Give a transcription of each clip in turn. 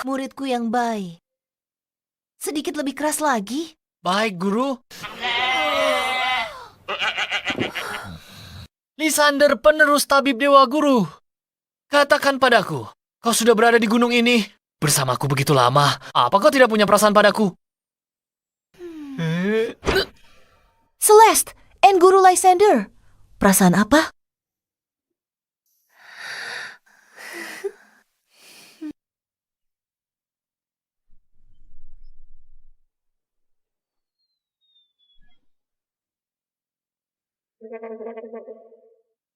Muridku yang baik. Sedikit lebih keras lagi. Baik, Guru. Lysander, penerus tabib Dewa Guru. Katakan padaku, kau sudah berada di gunung ini bersamaku begitu lama. Apa kau tidak punya perasaan padaku? Celeste and Guru Lysander. Perasaan apa?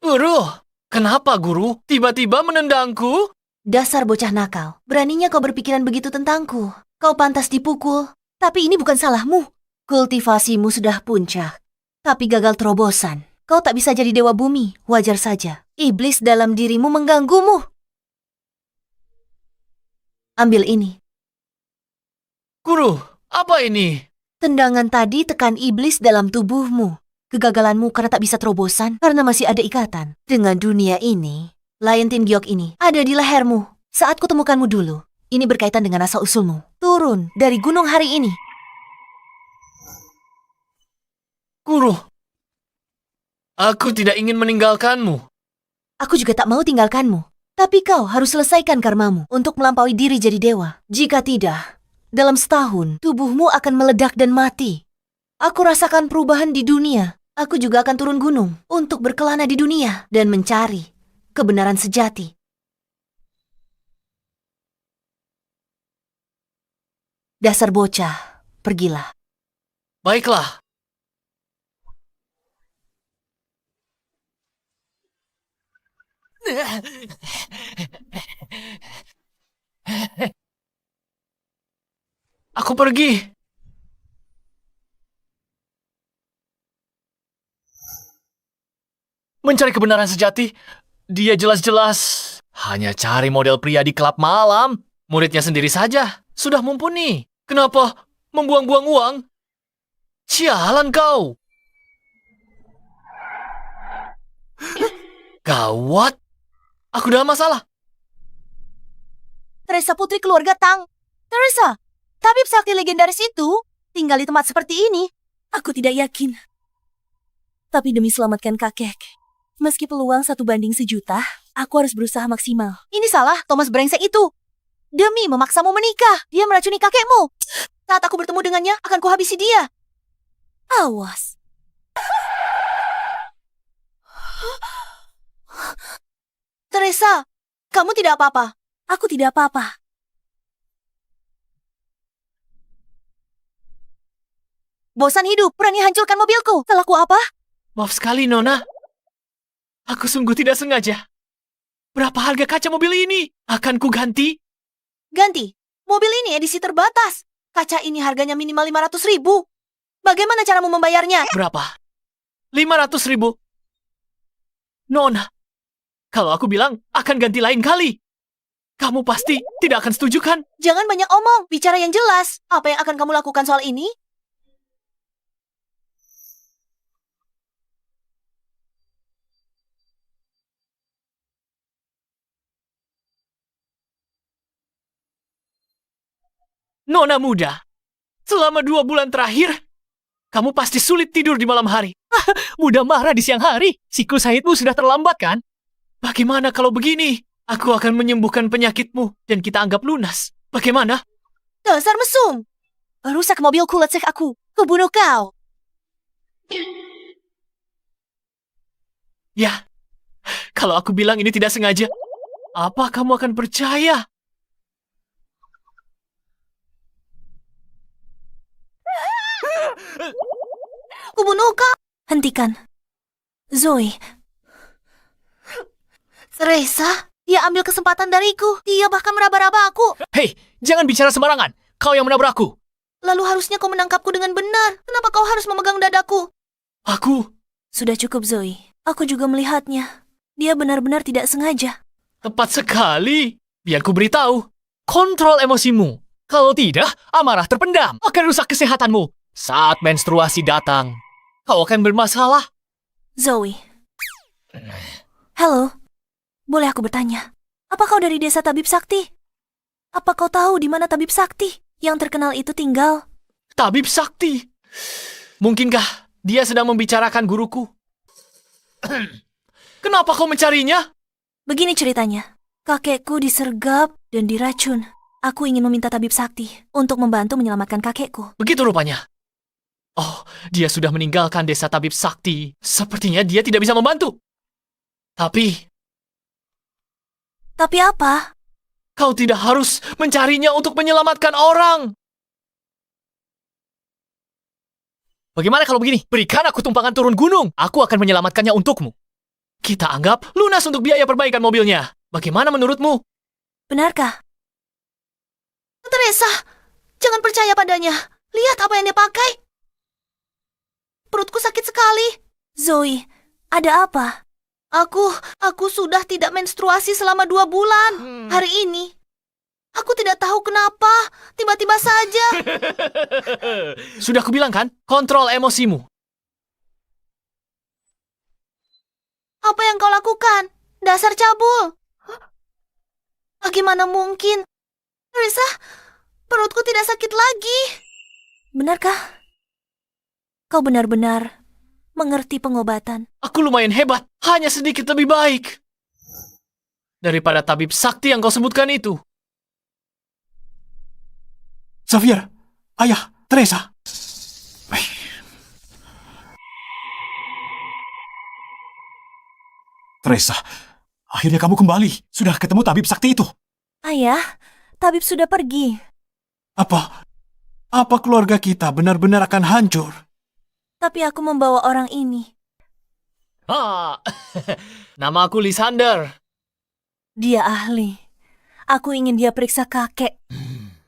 Guru, kenapa Guru tiba-tiba menendangku? Dasar bocah nakal. Beraninya kau berpikiran begitu tentangku. Kau pantas dipukul. Tapi ini bukan salahmu. Kultivasimu sudah puncak. Tapi gagal terobosan. Kau tak bisa jadi dewa bumi. Wajar saja. Iblis dalam dirimu mengganggumu. Ambil ini. Guru, apa ini? Tendangan tadi tekan iblis dalam tubuhmu. Kegagalanmu karena tak bisa terobosan, karena masih ada ikatan dengan dunia ini. Lion Tin Giok ini ada di lehermu. Saat kutemukanmu dulu, ini berkaitan dengan asal-usulmu. Turun dari gunung hari ini. Guru, aku tidak ingin meninggalkanmu. Aku juga tak mau tinggalkanmu. Tapi kau harus selesaikan karmamu untuk melampaui diri jadi dewa. Jika tidak, dalam setahun tubuhmu akan meledak dan mati. Aku rasakan perubahan di dunia. Aku juga akan turun gunung untuk berkelana di dunia dan mencari kebenaran sejati. Dasar bocah, pergilah. Baiklah. Aku pergi. Mencari kebenaran sejati, dia jelas-jelas hanya cari model pria di klub malam. Muridnya sendiri saja sudah mumpuni. Kenapa membuang-buang uang? Sialan kau. Gawat. Aku dalam masalah. Teresa putri keluarga Tang. Teresa, tabib sakti legendaris itu tinggal di tempat seperti ini. Aku tidak yakin. Tapi demi selamatkan kakek, meski peluang 1:1.000.000, aku harus berusaha maksimal. Ini salah Thomas brengsek itu. Demi memaksamu menikah, dia meracuni kakekmu. Saat aku bertemu dengannya, akan kuhabisi dia. Awas. Teresa, kamu tidak apa-apa. Aku tidak apa-apa. Bosan hidup, berani hancurkan mobilku. Salahku apa? Maaf sekali, Nona. Aku sungguh tidak sengaja. Berapa harga kaca mobil ini? Akan ku ganti? Ganti. Mobil ini edisi terbatas. Kaca ini harganya minimal 500.000. Bagaimana caramu membayarnya? Berapa? 500.000? Nona, kalau aku bilang akan ganti lain kali, kamu pasti tidak akan setuju kan? Jangan banyak omong, bicara yang jelas. Apa yang akan kamu lakukan soal ini? Nona muda, selama 2 bulan terakhir, kamu pasti sulit tidur di malam hari. Mudah marah di siang hari. Siklus haidmu sudah terlambat kan? Bagaimana kalau begini? Aku akan menyembuhkan penyakitmu dan kita anggap lunas. Bagaimana? Dasar mesum. Rusak mobilku, lecek aku. Kubunuh kau. Ya, kalau aku bilang ini tidak sengaja, apa kamu akan percaya? Kubunuh kau. Hentikan. Zoe, Teresa, dia ambil kesempatan dariku. Dia bahkan meraba-raba aku. Hei, jangan bicara sembarangan. Kau yang menabrakku. Lalu harusnya kau menangkapku dengan benar. Kenapa kau harus memegang dadaku? Aku sudah cukup Zoe. Aku juga melihatnya. Dia benar-benar tidak sengaja. tepat sekali. Biar ku beritahu. Kontrol emosimu. Kalau tidak, amarah terpendam akan rusak kesehatanmu. Saat menstruasi datang, kau akan bermasalah. Zoe. Halo. boleh aku bertanya? Apa kau dari desa Tabib Sakti? Apa kau tahu di mana Tabib Sakti yang terkenal itu tinggal? Tabib Sakti. Mungkinkah dia sedang membicarakan guruku? Kenapa kau mencarinya? Begini ceritanya. Kakekku disergap dan diracun. Aku ingin meminta Tabib Sakti untuk membantu menyelamatkan kakekku. Begitu rupanya. Oh, dia sudah meninggalkan desa Tabib Sakti. Sepertinya dia tidak bisa membantu. Tapi apa? kau tidak harus mencarinya untuk menyelamatkan orang. Bagaimana kalau begini? Berikan aku tumpangan turun gunung. Aku akan menyelamatkannya untukmu. Kita anggap lunas untuk biaya perbaikan mobilnya. Bagaimana menurutmu? Benarkah? Teresa, jangan percaya padanya. Lihat apa yang dia pakai. Perutku sakit sekali. Zoe, ada apa? Aku sudah tidak menstruasi selama 2 bulan. Hari ini. Aku tidak tahu kenapa. Tiba-tiba saja. Sudah kubilang kan? Kontrol emosimu. Apa yang kau lakukan? Dasar cabul. Bagaimana mungkin? Teresa, perutku tidak sakit lagi. Benarkah? Kau benar-benar mengerti pengobatan. Aku lumayan hebat. Hanya sedikit lebih baik. Daripada tabib sakti yang kau sebutkan itu. Xavier, ayah, Teresa. Teresa, akhirnya kamu kembali. Sudah ketemu tabib sakti itu. Ayah, tabib sudah pergi. Apa keluarga kita benar-benar akan hancur? Tapi aku membawa orang ini. Nama aku Lysander. Dia ahli. Aku ingin dia periksa kakek.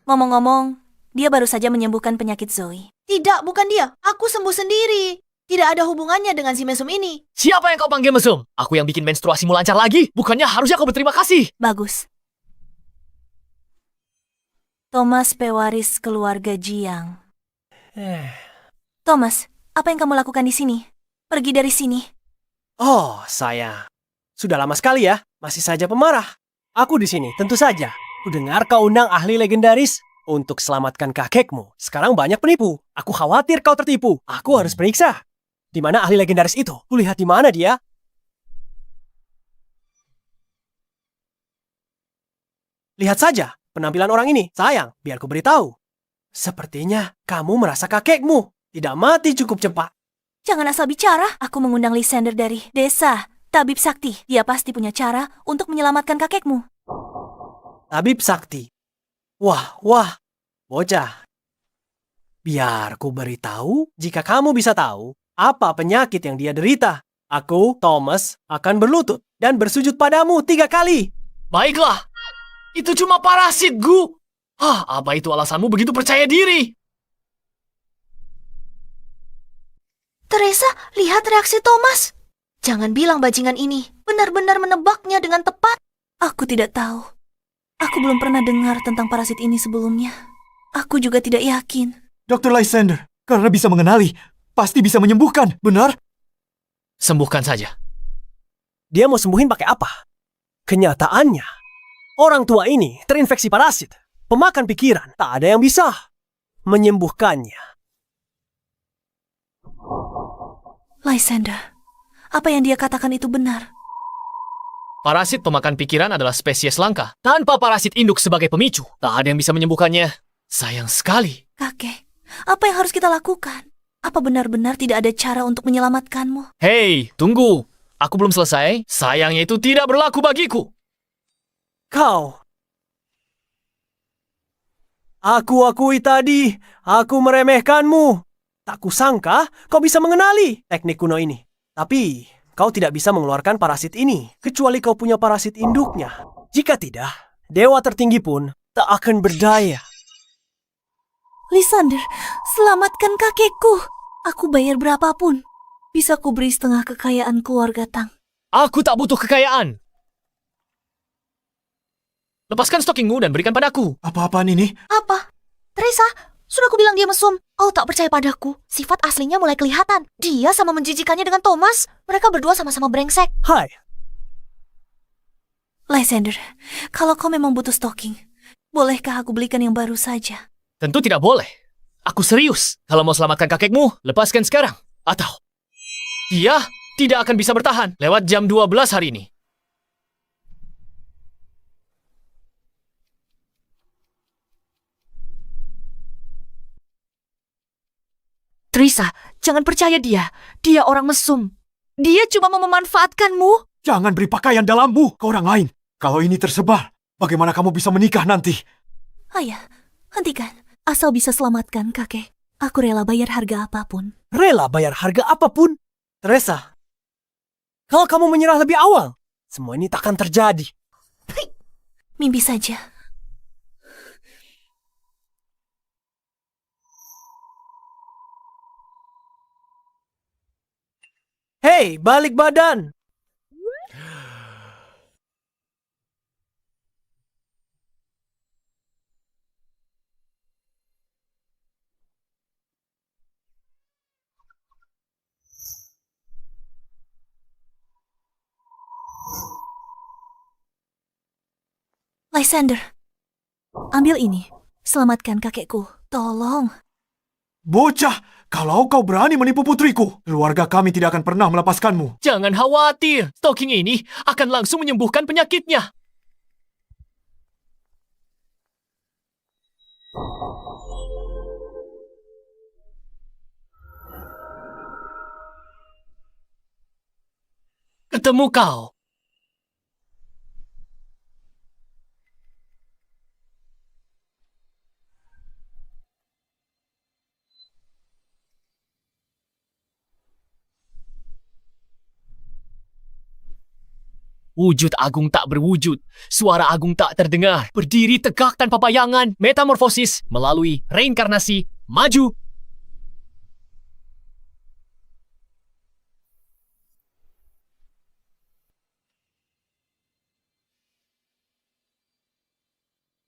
Ngomong-ngomong, dia baru saja menyembuhkan penyakit Zoe. Tidak, bukan dia. Aku sembuh sendiri. Tidak ada hubungannya dengan si mesum ini. Siapa yang kau panggil mesum? Aku yang bikin menstruasimu lancar lagi. Bukannya harusnya kau berterima kasih. Bagus. Thomas pewaris keluarga Jiang. Thomas, apa yang kamu lakukan di sini? Pergi dari sini. Oh, saya. Sudah lama sekali ya, masih saja pemarah. Aku di sini, tentu saja. Kudengar kau undang ahli legendaris untuk selamatkan kakekmu. Sekarang banyak penipu. Aku khawatir kau tertipu. Aku harus periksa. Di mana ahli legendaris itu? Kulihat di mana dia? Lihat saja penampilan orang ini. Sayang, biar ku beritahu. Sepertinya kamu merasa kakekmu tidak mati cukup cepat. Jangan asal bicara. Aku mengundang Lysander dari desa Tabib Sakti. Dia pasti punya cara untuk menyelamatkan kakekmu. Tabib Sakti. Wah, bocah. Biar ku beritahu jika kamu bisa tahu apa penyakit yang dia derita. Aku, Thomas, akan berlutut dan bersujud padamu 3 kali. Baiklah. Itu cuma parasit, Gu. Apa itu alasanmu begitu percaya diri? Teresa, lihat reaksi Thomas. Jangan bilang bajingan ini benar-benar menebaknya dengan tepat. Aku tidak tahu. Aku belum pernah dengar tentang parasit ini sebelumnya. Aku juga tidak yakin. Dr. Lysander, karena bisa mengenali, pasti bisa menyembuhkan, benar? Sembuhkan saja. Dia mau sembuhin pakai apa? Kenyataannya, orang tua ini terinfeksi parasit. Pemakan pikiran, tak ada yang bisa menyembuhkannya. Lysander, apa yang dia katakan itu benar. Parasit pemakan pikiran adalah spesies langka. Tanpa parasit induk sebagai pemicu, tak ada yang bisa menyembuhkannya. Sayang sekali. Kakek, apa yang harus kita lakukan? Apa benar-benar tidak ada cara untuk menyelamatkanmu? Hei, tunggu. Aku belum selesai. Sayangnya itu tidak berlaku bagiku. Kau. Aku akui tadi, aku meremehkanmu. Tak kusangka kau bisa mengenali teknik kuno ini. Tapi, kau tidak bisa mengeluarkan parasit ini, kecuali kau punya parasit induknya. Jika tidak, dewa tertinggi pun tak akan berdaya. Lysander, selamatkan kakekku. Aku bayar berapapun. Bisa ku beri setengah kekayaan keluarga Tang. Aku tak butuh kekayaan. Lepaskan stockingmu dan berikan padaku. Apa-apaan ini? Apa? Teresa, sudah aku bilang dia mesum. Kau tak percaya padaku. Sifat aslinya mulai kelihatan. Dia sama menjijikannya dengan Thomas. Mereka berdua sama-sama brengsek. Hai. Lysander, kalau kau memang butuh stocking, bolehkah aku belikan yang baru saja? Tentu tidak boleh. Aku serius. Kalau mau selamatkan kakekmu, lepaskan sekarang. Atau dia tidak akan bisa bertahan lewat jam 12 hari ini. Trisa, jangan percaya dia. Dia orang mesum. Dia cuma mau memanfaatkanmu. Jangan beri pakaian dalammu ke orang lain. Kalau ini tersebar, bagaimana kamu bisa menikah nanti? Ayah, hentikan. Asal bisa selamatkan kakek, aku rela bayar harga apapun. Rela bayar harga apapun? Teresa, kalau kamu menyerah lebih awal, semua ini takkan terjadi. Mimpi saja. Hei, balik badan! Lysander, ambil ini. Selamatkan kakekku. Tolong. Bocah, kalau kau berani menipu putriku, keluarga kami tidak akan pernah melepaskanmu. Jangan khawatir. Stocking ini akan langsung menyembuhkan penyakitnya. Ketemu kau. Wujud agung tak berwujud, suara agung tak terdengar, berdiri tegak tanpa bayangan, metamorfosis melalui reinkarnasi, maju.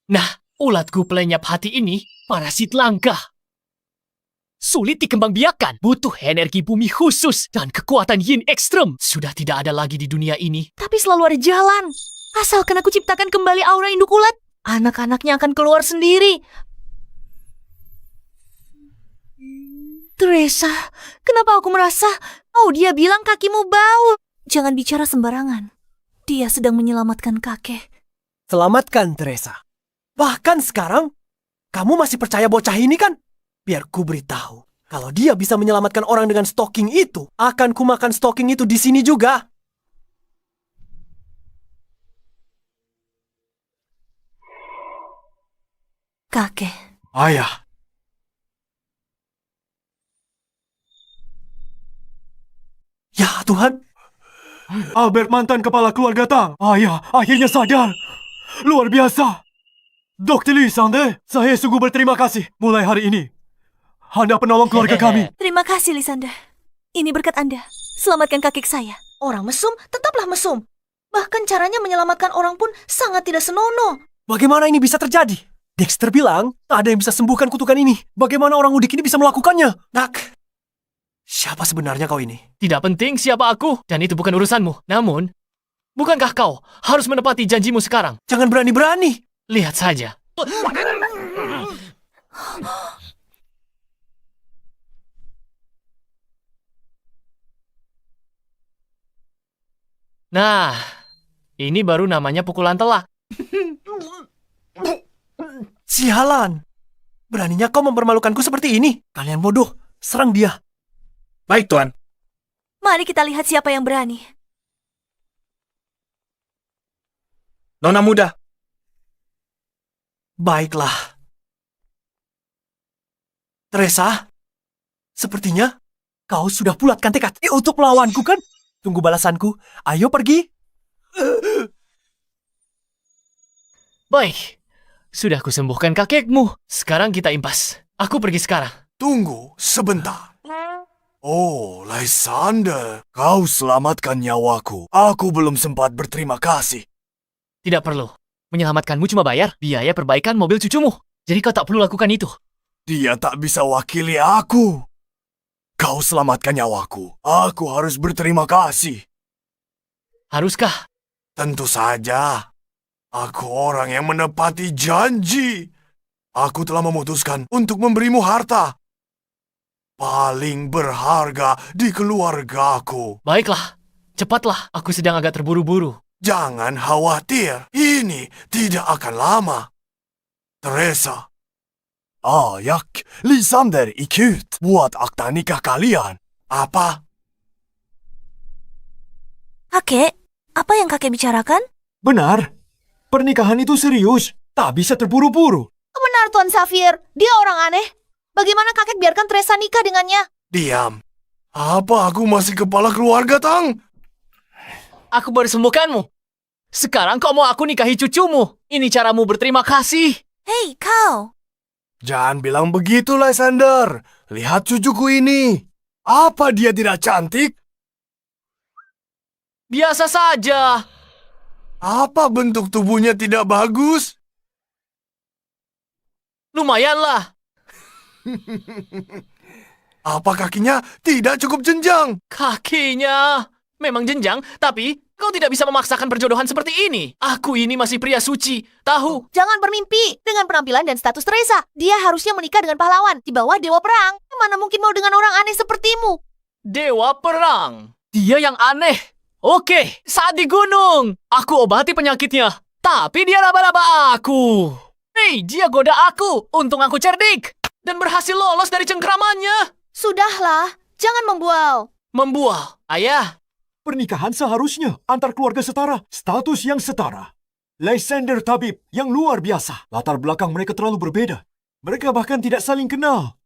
Nah, ulatku pelenyap hati ini, parasit langka. Sulit dikembangbiakan, butuh energi bumi khusus dan kekuatan yin ekstrem. Sudah tidak ada lagi di dunia ini. Tapi selalu ada jalan. Asalkan aku ciptakan kembali aura induk ulat, anak-anaknya akan keluar sendiri. Teresa, kenapa aku merasa, dia bilang kakimu bau. Jangan bicara sembarangan. Dia sedang menyelamatkan kakek. Selamatkan, Teresa. Bahkan sekarang, kamu masih percaya bocah ini kan? Biar ku beritahu, kalau dia bisa menyelamatkan orang dengan stocking itu, akan ku makan stocking itu di sini juga. Kakek. Ayah, Ya Tuhan, Albert mantan kepala keluarga Tang. Ayah, akhirnya sadar. Luar biasa. Dr. Lysander, saya sungguh berterima kasih. Mulai hari ini, Anda penolong keluarga kami. Terima kasih, Lysander. Ini berkat Anda. Selamatkan kakek saya. Orang mesum tetaplah mesum. Bahkan caranya menyelamatkan orang pun sangat tidak senonoh. bagaimana ini bisa terjadi? Dexter bilang, tak ada yang bisa sembuhkan kutukan ini. Bagaimana orang udik ini bisa melakukannya? Nak, siapa sebenarnya kau ini? Tidak penting siapa aku, dan itu bukan urusanmu. Namun, bukankah kau harus menepati janjimu sekarang? Jangan berani-berani. Lihat saja. Nah, ini baru namanya pukulan telak. Sialan. Beraninya kau mempermalukanku seperti ini. Kalian bodoh. Serang dia. Baik, Tuan. Mari kita lihat siapa yang berani. Nona muda. Baiklah. Teresa, sepertinya kau sudah bulatkan tekad untuk melawanku kan? Tunggu balasanku. Ayo pergi. Baik, sudah kusembuhkan kakekmu. Sekarang kita impas. Aku pergi sekarang. Tunggu sebentar. Oh, Lysander, kau selamatkan nyawaku. Aku belum sempat berterima kasih. Tidak perlu. Menyelamatkanmu cuma bayar biaya perbaikan mobil cucumu. Jadi kau tak perlu lakukan itu. Dia tak bisa wakili aku. Kau selamatkan nyawaku. Aku harus berterima kasih. Haruskah? Tentu saja. Aku orang yang menepati janji. Aku telah memutuskan untuk memberimu harta. Paling berharga di keluargaku. Baiklah, cepatlah. Aku sedang agak terburu-buru. Jangan khawatir, ini tidak akan lama. Teresa. Ayak, Lysander ikut buat akta nikah kalian. Apa? Kakek, apa yang kakek bicarakan? Benar. Pernikahan itu serius. Tak bisa terburu-buru. Benar, Tuan Xavier. Dia orang aneh. Bagaimana kakek biarkan Teresa nikah dengannya? Diam. Apa aku masih kepala keluarga, Tang? Aku baru sembuhkanmu. Sekarang kau mau aku nikahi cucumu. Ini caramu berterima kasih. Hei, kau. Jangan bilang begitu, Lysander. Lihat cucuku ini. Apa dia tidak cantik? Biasa saja. Apa bentuk tubuhnya tidak bagus? Lumayanlah. Apa kakinya tidak cukup jenjang? Kakinya memang jenjang, tapi kau tidak bisa memaksakan perjodohan seperti ini. Aku ini masih pria suci. Tahu? Jangan bermimpi dengan penampilan dan status Teresa. Dia harusnya menikah dengan pahlawan di bawah dewa perang. Mana mungkin mau dengan orang aneh sepertimu? Dewa perang. Dia yang aneh. Oke, saat di gunung, aku obati penyakitnya. Tapi dia raba-raba aku. Hei, dia goda aku. Untung aku cerdik. Dan berhasil lolos dari cengkramannya. Sudahlah, jangan membual. Membual. Ayah, Pernikahan seharusnya antar keluarga setara. Status yang setara. Lysander tabib yang luar biasa. Latar belakang mereka terlalu berbeda. Mereka bahkan tidak saling kenal.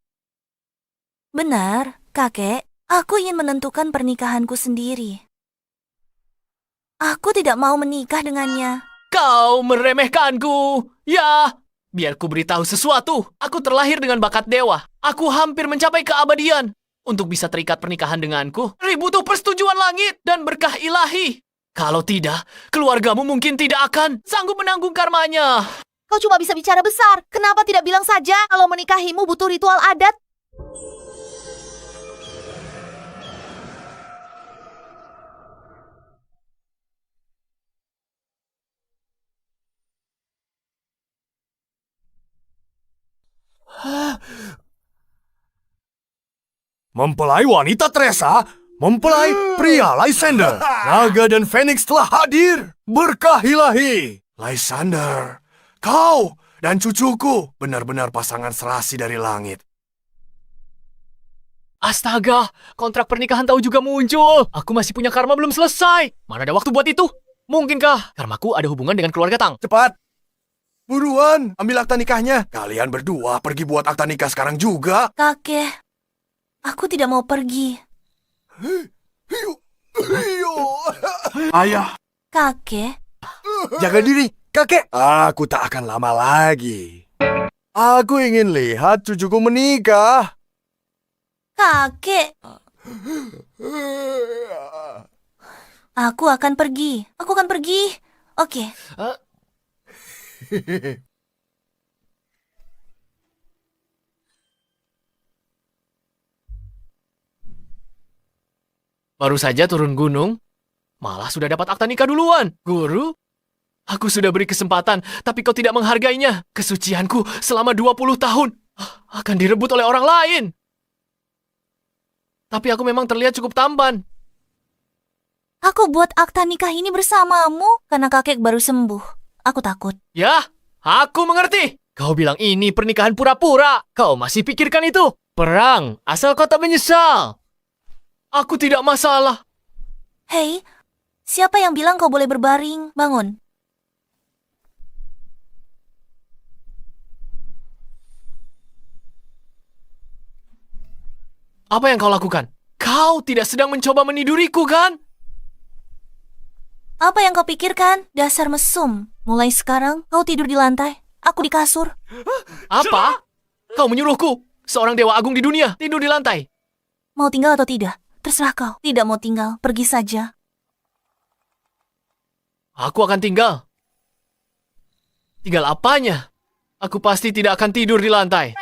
Benar, kakek. Aku ingin menentukan pernikahanku sendiri. Aku tidak mau menikah dengannya. kau meremehkanku. Ya, biar ku beritahu sesuatu. Aku terlahir dengan bakat dewa. Aku hampir mencapai keabadian. Untuk bisa terikat pernikahan denganku, butuh persetujuan langit dan berkah ilahi. Kalau tidak, keluargamu mungkin tidak akan sanggup menanggung karmanya. Kau cuma bisa bicara besar. Kenapa tidak bilang saja kalau menikahimu butuh ritual adat? Mempelai wanita Teresa, mempelai pria Lysander. Naga dan Phoenix telah hadir. Berkah ilahi. Lysander, kau dan cucuku benar-benar pasangan serasi dari langit. Astaga, kontrak pernikahan tahu juga muncul. Aku masih punya karma belum selesai. Mana ada waktu buat itu? Mungkinkah karmaku ada hubungan dengan keluarga Tang? Cepat. Buruan, ambil akta nikahnya. Kalian berdua pergi buat akta nikah sekarang juga. Kakek, aku tidak mau pergi. Ayah, Kakek, jaga diri, kakek. Aku tak akan lama lagi. Aku ingin lihat cucuku menikah. kakek. Aku akan pergi. Aku akan pergi. Oke. Baru saja turun gunung, malah sudah dapat akta nikah duluan. Guru, aku sudah beri kesempatan, tapi kau tidak menghargainya. Kesucianku selama 20 tahun akan direbut oleh orang lain. Tapi aku memang terlihat cukup tampan. Aku buat akta nikah ini bersamamu karena kakek baru sembuh. Aku takut. Ya, aku mengerti. Kau bilang ini pernikahan pura-pura. Kau masih pikirkan itu. Perang, asal kau tak menyesal. Aku tidak masalah. Hei, siapa yang bilang kau boleh berbaring? Bangun. Apa yang kau lakukan? Kau tidak sedang mencoba meniduriku, kan? Apa yang kau pikirkan? Dasar mesum. Mulai sekarang, kau tidur di lantai. Aku di kasur. Apa? Kau menyuruhku, seorang dewa agung di dunia, tidur di lantai. Mau tinggal atau tidak? Terserah kau. Tidak mau tinggal, pergi saja. Aku akan tinggal. Tinggal apanya? Aku pasti tidak akan tidur di lantai.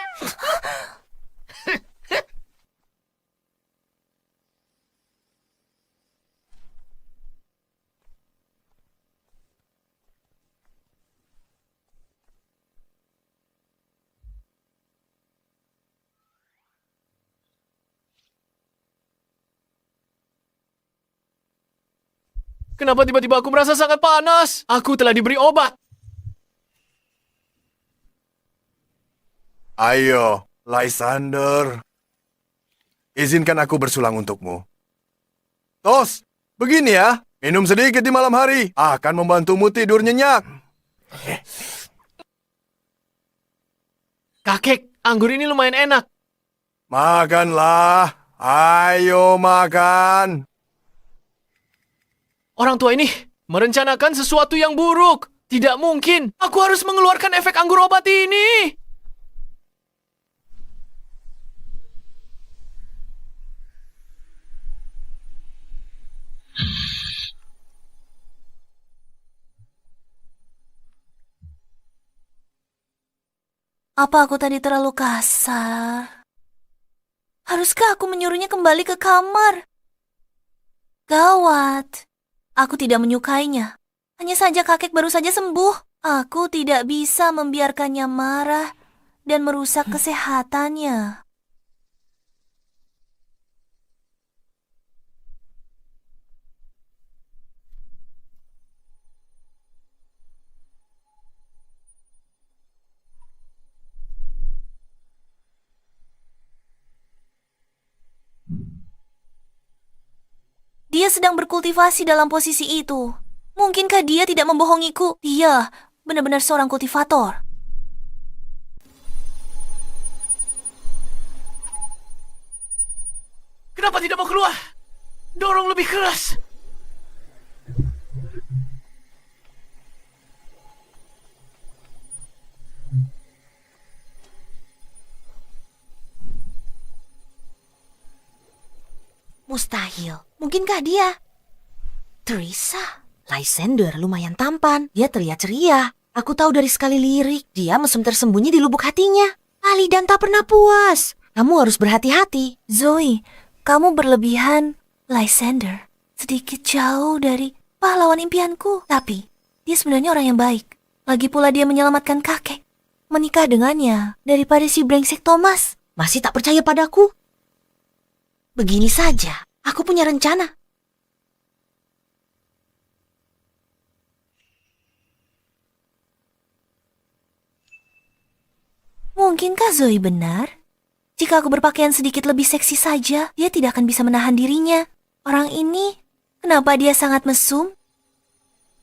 Kenapa tiba-tiba aku merasa sangat panas? Aku telah diberi obat. Ayo, Lysander. Izinkan aku bersulang untukmu. Tos, begini ya. Minum sedikit di malam hari akan membantumu tidur nyenyak. Kakek, anggur ini lumayan enak. Makanlah. Ayo makan. Orang tua ini merencanakan sesuatu yang buruk. Tidak mungkin. Aku harus mengeluarkan efek anggur obat ini. Apa aku tadi terlalu kasar? Haruskah aku menyuruhnya kembali ke kamar? Gawat. Aku tidak menyukainya. Hanya saja kakek baru saja sembuh. Aku tidak bisa membiarkannya marah dan merusak kesehatannya. Dia sedang berkultivasi dalam posisi itu. Mungkinkah dia tidak membohongiku? Dia benar-benar seorang kultivator. Kenapa tidak mau keluar? Dorong lebih keras. Mustahil. Mungkinkah dia? Teresa, Lysander lumayan tampan. Dia terlihat ceria. Aku tahu dari sekali lirik, dia mesum tersembunyi di lubuk hatinya. Ali dan tak pernah puas. Kamu harus berhati-hati. Zoe, kamu berlebihan. Lysander sedikit jauh dari pahlawan impianku. Tapi, dia sebenarnya orang yang baik. Lagi pula dia menyelamatkan kakek. Menikah dengannya daripada si brengsek Thomas. Masih tak percaya padaku? Begini saja, aku punya rencana. Mungkinkah Zoe benar? Jika aku berpakaian sedikit lebih seksi saja, dia tidak akan bisa menahan dirinya. Orang ini, kenapa dia sangat mesum?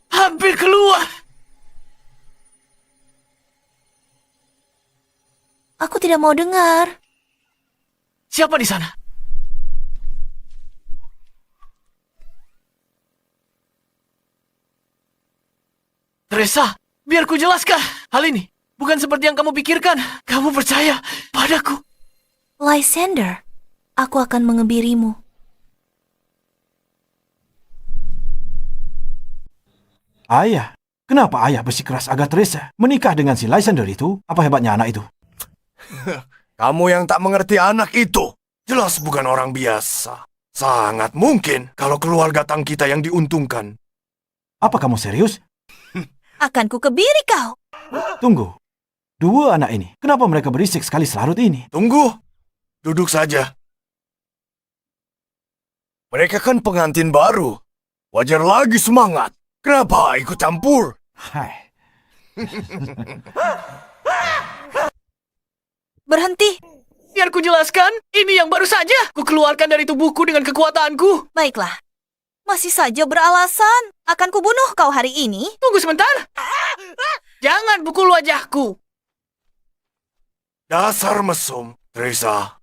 Hampir keluar. Aku tidak mau dengar. Siapa di sana? Teresa, biar ku jelaskan. Hal ini bukan seperti yang kamu pikirkan. Kamu percaya padaku. Lysander, aku akan mengebirimu. Ayah, kenapa ayah bersikeras agar Teresa menikah dengan si Lysander itu? Apa hebatnya anak itu? Kamu yang tak mengerti anak itu. Jelas bukan orang biasa. Sangat mungkin kalau keluarga Tang kita yang diuntungkan. Apa kamu serius? Akan ku kebiri kau. Tunggu. Dua anak ini, kenapa mereka berisik sekali selarut ini? Tunggu. Duduk saja. Mereka kan pengantin baru. Wajar lagi semangat. Kenapa ikut campur? Hai. Berhenti. Biar ku jelaskan. Ini yang baru saja ku keluarkan dari tubuhku dengan kekuatanku. Baiklah. Masih saja beralasan. Akan kubunuh kau hari ini. Tunggu sebentar. Jangan pukul wajahku. Dasar mesum, Teresa.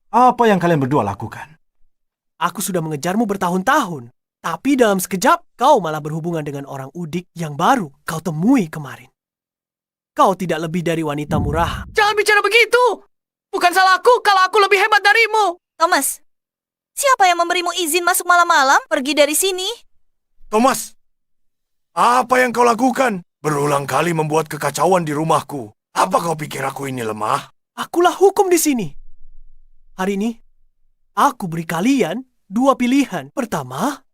Apa yang kalian berdua lakukan? Aku sudah mengejarmu bertahun-tahun. Tapi dalam sekejap, kau malah berhubungan dengan orang udik yang baru kau temui kemarin. Kau tidak lebih dari wanita murahan. Jangan bicara begitu. Bukan salahku kalau aku lebih hebat darimu. Thomas, siapa yang memberimu izin masuk malam-malam? Pergi dari sini. Thomas, apa yang kau lakukan? Berulang kali membuat kekacauan di rumahku. Apa kau pikir aku ini lemah? Akulah hukum di sini. Hari ini, aku beri kalian dua pilihan. Pertama,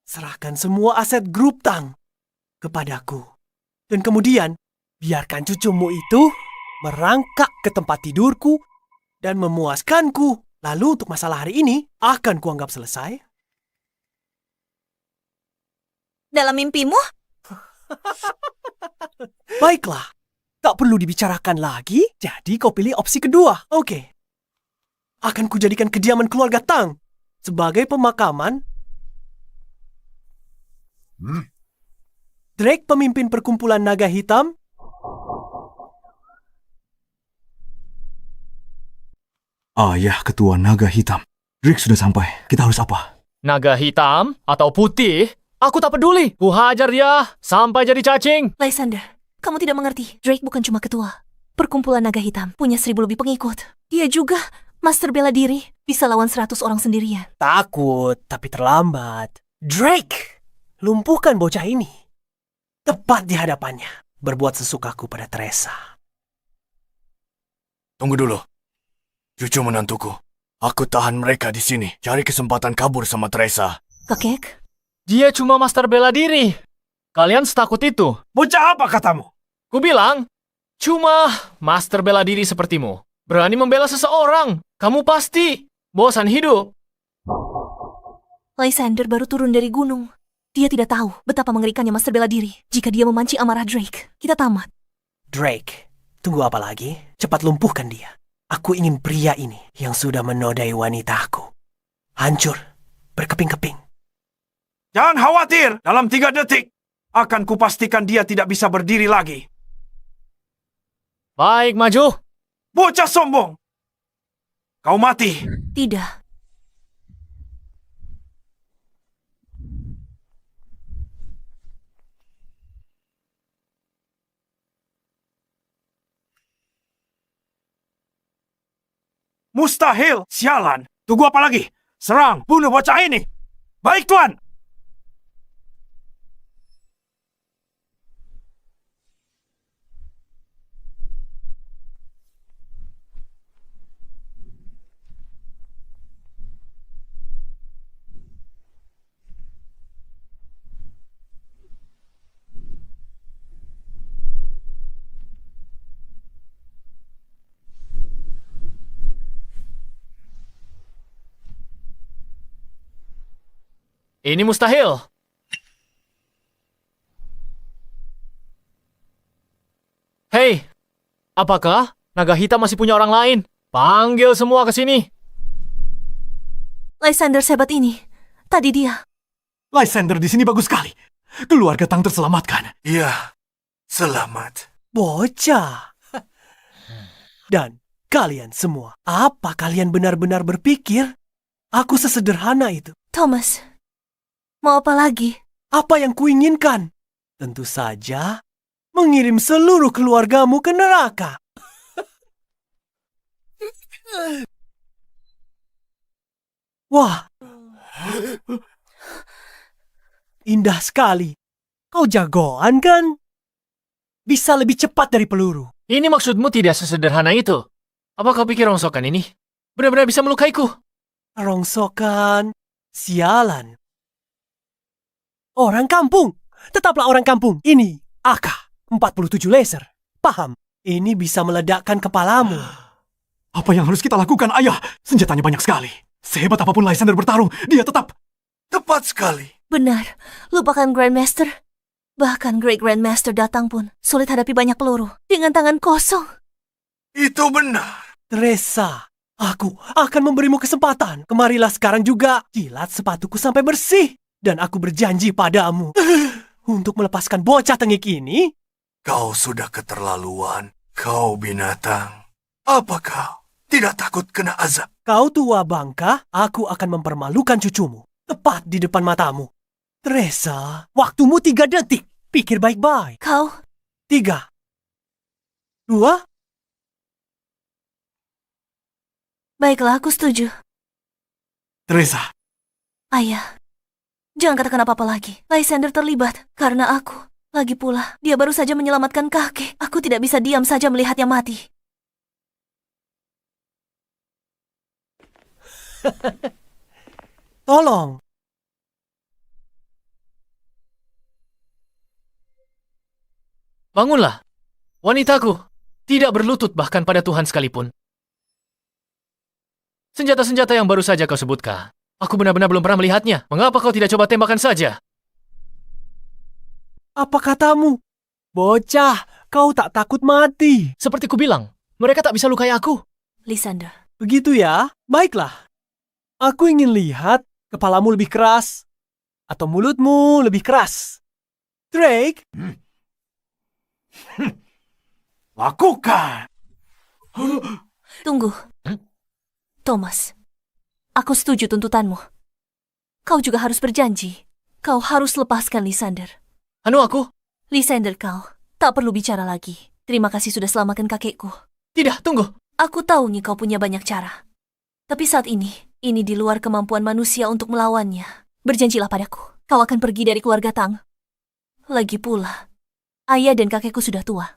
serahkan semua aset grup Tang kepadaku. Dan kemudian, biarkan cucumu itu merangkak ke tempat tidurku dan memuaskanku. Lalu untuk masalah hari ini, akan kuanggap selesai. Dalam mimpimu? Baiklah, tak perlu dibicarakan lagi, jadi kau pilih opsi kedua. Oke. Akan kujadikan kediaman keluarga Tang sebagai pemakaman. Drake pemimpin perkumpulan naga hitam. Ayah ketua naga hitam. Drake sudah sampai. Kita harus apa? Naga hitam atau putih? Aku tak peduli. Ku hajar dia sampai jadi cacing. Lysander, kamu tidak mengerti. Drake bukan cuma ketua. Perkumpulan naga hitam punya 1000 lebih pengikut. Dia juga master bela diri. Bisa lawan 100 orang sendirian. Takut, tapi terlambat. Drake, lumpuhkan bocah ini. Tepat di hadapannya. Berbuat sesukaku pada Teresa. Tunggu dulu. Cucu menantuku. Aku tahan mereka di sini. Cari kesempatan kabur sama Teresa. Kakek, Dia cuma master bela diri. Kalian setakut itu? Bocah apa katamu? Ku bilang, cuma master bela diri sepertimu. Berani membela seseorang. Kamu pasti bosan hidup. Lysander baru turun dari gunung. Dia tidak tahu betapa mengerikannya master bela diri. Jika dia memancing amarah Drake, kita tamat. Drake, tunggu apa lagi? Cepat lumpuhkan dia. Aku ingin pria ini yang sudah menodai wanitaku. Hancur, berkeping-keping. Jangan khawatir, dalam 3 detik akan kupastikan dia tidak bisa berdiri lagi. Baik, maju. Bocah sombong! Kau mati. Tidak. Mustahil, sialan. Tunggu apa lagi? Serang, bunuh bocah ini. Baik, Tuan. Ini mustahil. Hei, apakah naga hitam masih punya orang lain? Panggil semua ke sini. Lysander sehebat ini. Tadi dia. Lysander di sini bagus sekali. Keluarga Tang terselamatkan. Iya, selamat. Bocah. Dan kalian semua, apa kalian benar-benar berpikir aku sesederhana itu? Thomas, mau apa lagi? Apa yang kuinginkan? Tentu saja mengirim seluruh keluargamu ke neraka. Wah, indah sekali. Kau jagoan kan? Bisa lebih cepat dari peluru. Ini maksudmu tidak sesederhana itu. Apa kau pikir rongsokan ini benar-benar bisa melukaiku? Rongsokan, sialan. Orang kampung, tetaplah orang kampung. Ini AK-47 laser. Paham? Ini bisa meledakkan kepalamu. Apa yang harus kita lakukan, Ayah? Senjatanya banyak sekali. Sehebat apapun Lysander bertarung, dia tetap... Tepat sekali. Benar, lupakan Grandmaster. Bahkan Great Grandmaster datang pun sulit hadapi banyak peluru dengan tangan kosong. Itu benar. Teresa, aku akan memberimu kesempatan. Kemarilah sekarang juga. Jilat sepatuku sampai bersih. Dan aku berjanji padamu untuk melepaskan bocah tengik ini. Kau sudah keterlaluan. Kau binatang. Apa kau tidak takut kena azab? Kau tua bangka, aku akan mempermalukan cucumu. Tepat di depan matamu. Teresa, waktumu 3 detik. Pikir baik-baik. Kau, 3, 2, baiklah aku setuju. Teresa, Ayah, jangan katakan apa-apa lagi. Lysander terlibat karena aku. Lagi pula, dia baru saja menyelamatkan kakek. Aku tidak bisa diam saja melihatnya mati. tolong. Bangunlah. Wanitaku tidak berlutut bahkan pada Tuhan sekalipun. Senjata-senjata yang baru saja kau sebutkan. Aku benar-benar belum pernah melihatnya. Mengapa kau tidak coba tembakan saja? Apa katamu? Bocah, kau tak takut mati. Seperti kubilang, mereka tak bisa lukai aku. Lysander, Begitu ya? Baiklah. Aku ingin lihat kepalamu lebih keras atau mulutmu lebih keras. Drake, Lakukan. tunggu. Thomas, aku setuju tuntutanmu. Kau juga harus berjanji. Kau harus lepaskan Lysander. Anu aku? Lysander, kau tak perlu bicara lagi. Terima kasih sudah selamatkan kakekku. Tidak, tunggu. Aku tahu nih kau punya banyak cara. Tapi saat ini di luar kemampuan manusia untuk melawannya. Berjanjilah padaku, kau akan pergi dari keluarga Tang. Lagi pula, ayah dan kakekku sudah tua.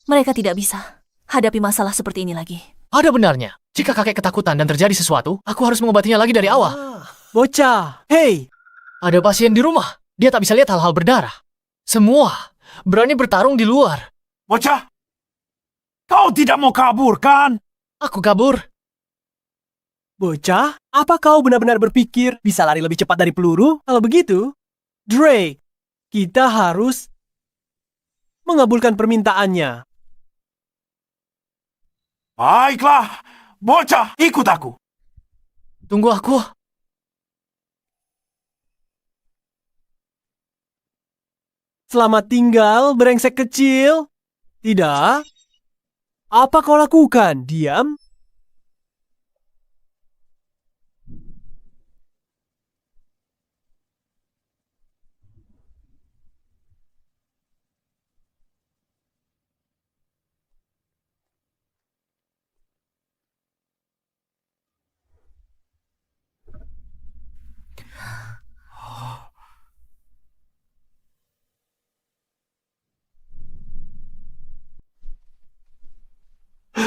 Mereka tidak bisa hadapi masalah seperti ini lagi. Ada benarnya. Jika kakek ketakutan dan terjadi sesuatu, aku harus mengobatinya lagi dari awal. bocah, hei, Ada pasien di rumah. Dia tak bisa lihat hal-hal berdarah. Semua berani bertarung di luar. Bocah, kau tidak mau kabur, kan? Aku kabur. bocah, apa kau benar-benar berpikir bisa lari lebih cepat dari peluru? Kalau begitu, Drake, kita harus mengabulkan permintaannya. Baiklah, bocah, ikut aku. Tunggu aku. Selamat tinggal, brengsek kecil. Tidak. Apa kau lakukan? Diam.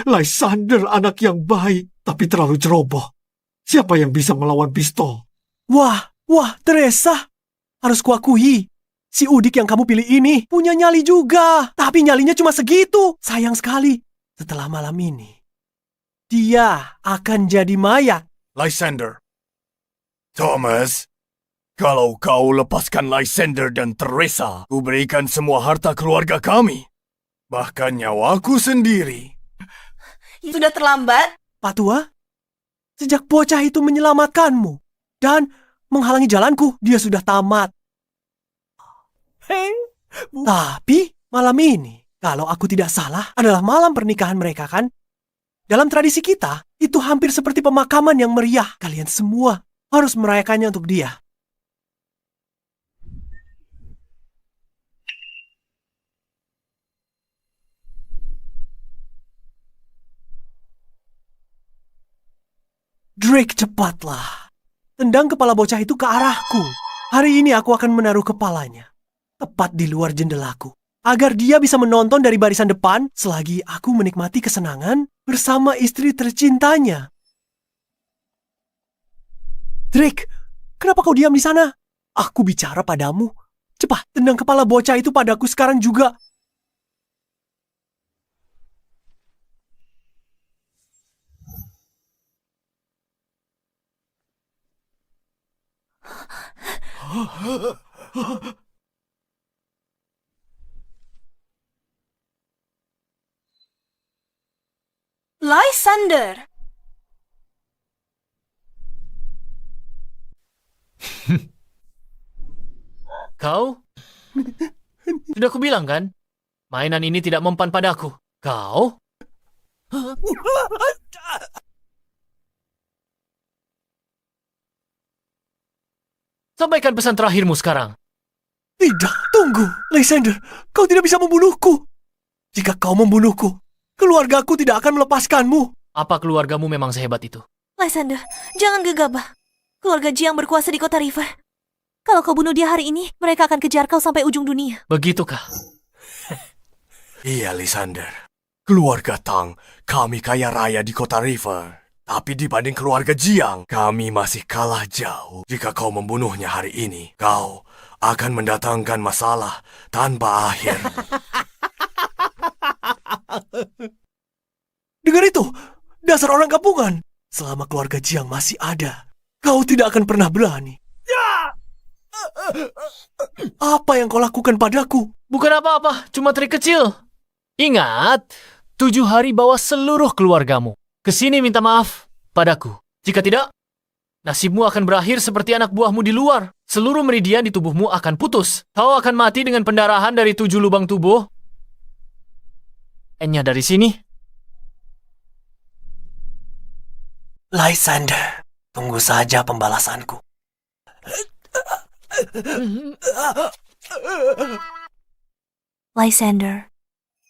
Lysander anak yang baik, tapi terlalu ceroboh. Siapa yang bisa melawan pistol? Wah, Teresa. Harus kuakui, si Udik yang kamu pilih ini punya nyali juga. Tapi nyalinya cuma segitu. Sayang sekali. Setelah malam ini, dia akan jadi mayat. Lysander. Thomas, kalau kau lepaskan Lysander dan Teresa, ku berikan semua harta keluarga kami. Bahkan nyawaku sendiri. Sudah terlambat? Pak Tua, sejak bocah itu menyelamatkanmu dan menghalangi jalanku, dia sudah tamat. Tapi malam ini, kalau aku tidak salah, adalah malam pernikahan mereka, kan? Dalam tradisi kita, itu hampir seperti pemakaman yang meriah. Kalian semua harus merayakannya untuk dia. Drake, cepatlah. Tendang kepala bocah itu ke arahku. Hari ini aku akan menaruh kepalanya tepat di luar jendelaku, agar dia bisa menonton dari barisan depan selagi aku menikmati kesenangan bersama istri tercintanya. Drake, kenapa kau diam di sana? Aku bicara padamu. Cepat, tendang kepala bocah itu padaku sekarang juga. Lysander! Kau? Sudah kubilang kan? Mainan ini tidak mempan padaku. Kau? Sampaikan pesan terakhirmu sekarang. Tidak, tunggu. Lysander, kau tidak bisa membunuhku. Jika kau membunuhku, keluargaku tidak akan melepaskanmu. Apa keluargamu memang sehebat itu? Lysander, jangan gegabah. Keluarga Jiang berkuasa di kota River. Kalau kau bunuh dia hari ini, mereka akan kejar kau sampai ujung dunia. Begitukah? Iya, Lysander. Keluarga Tang, kami kaya raya di kota River. Tapi dibanding keluarga Jiang, kami masih kalah jauh. Jika kau membunuhnya hari ini, kau akan mendatangkan masalah tanpa akhir. Dengar itu, dasar orang kampungan. Selama keluarga Jiang masih ada, kau tidak akan pernah berani. Apa yang kau lakukan padaku? Bukan apa-apa, cuma trik kecil. Ingat, 7 hari bawa seluruh keluargamu. Kesini minta maaf padaku. Jika tidak, nasibmu akan berakhir seperti anak buahmu di luar. Seluruh meridian di tubuhmu akan putus. Kau akan mati dengan pendarahan dari 7 lubang tubuh. N-nya dari sini. Lysander, tunggu saja pembalasanku. Lysander,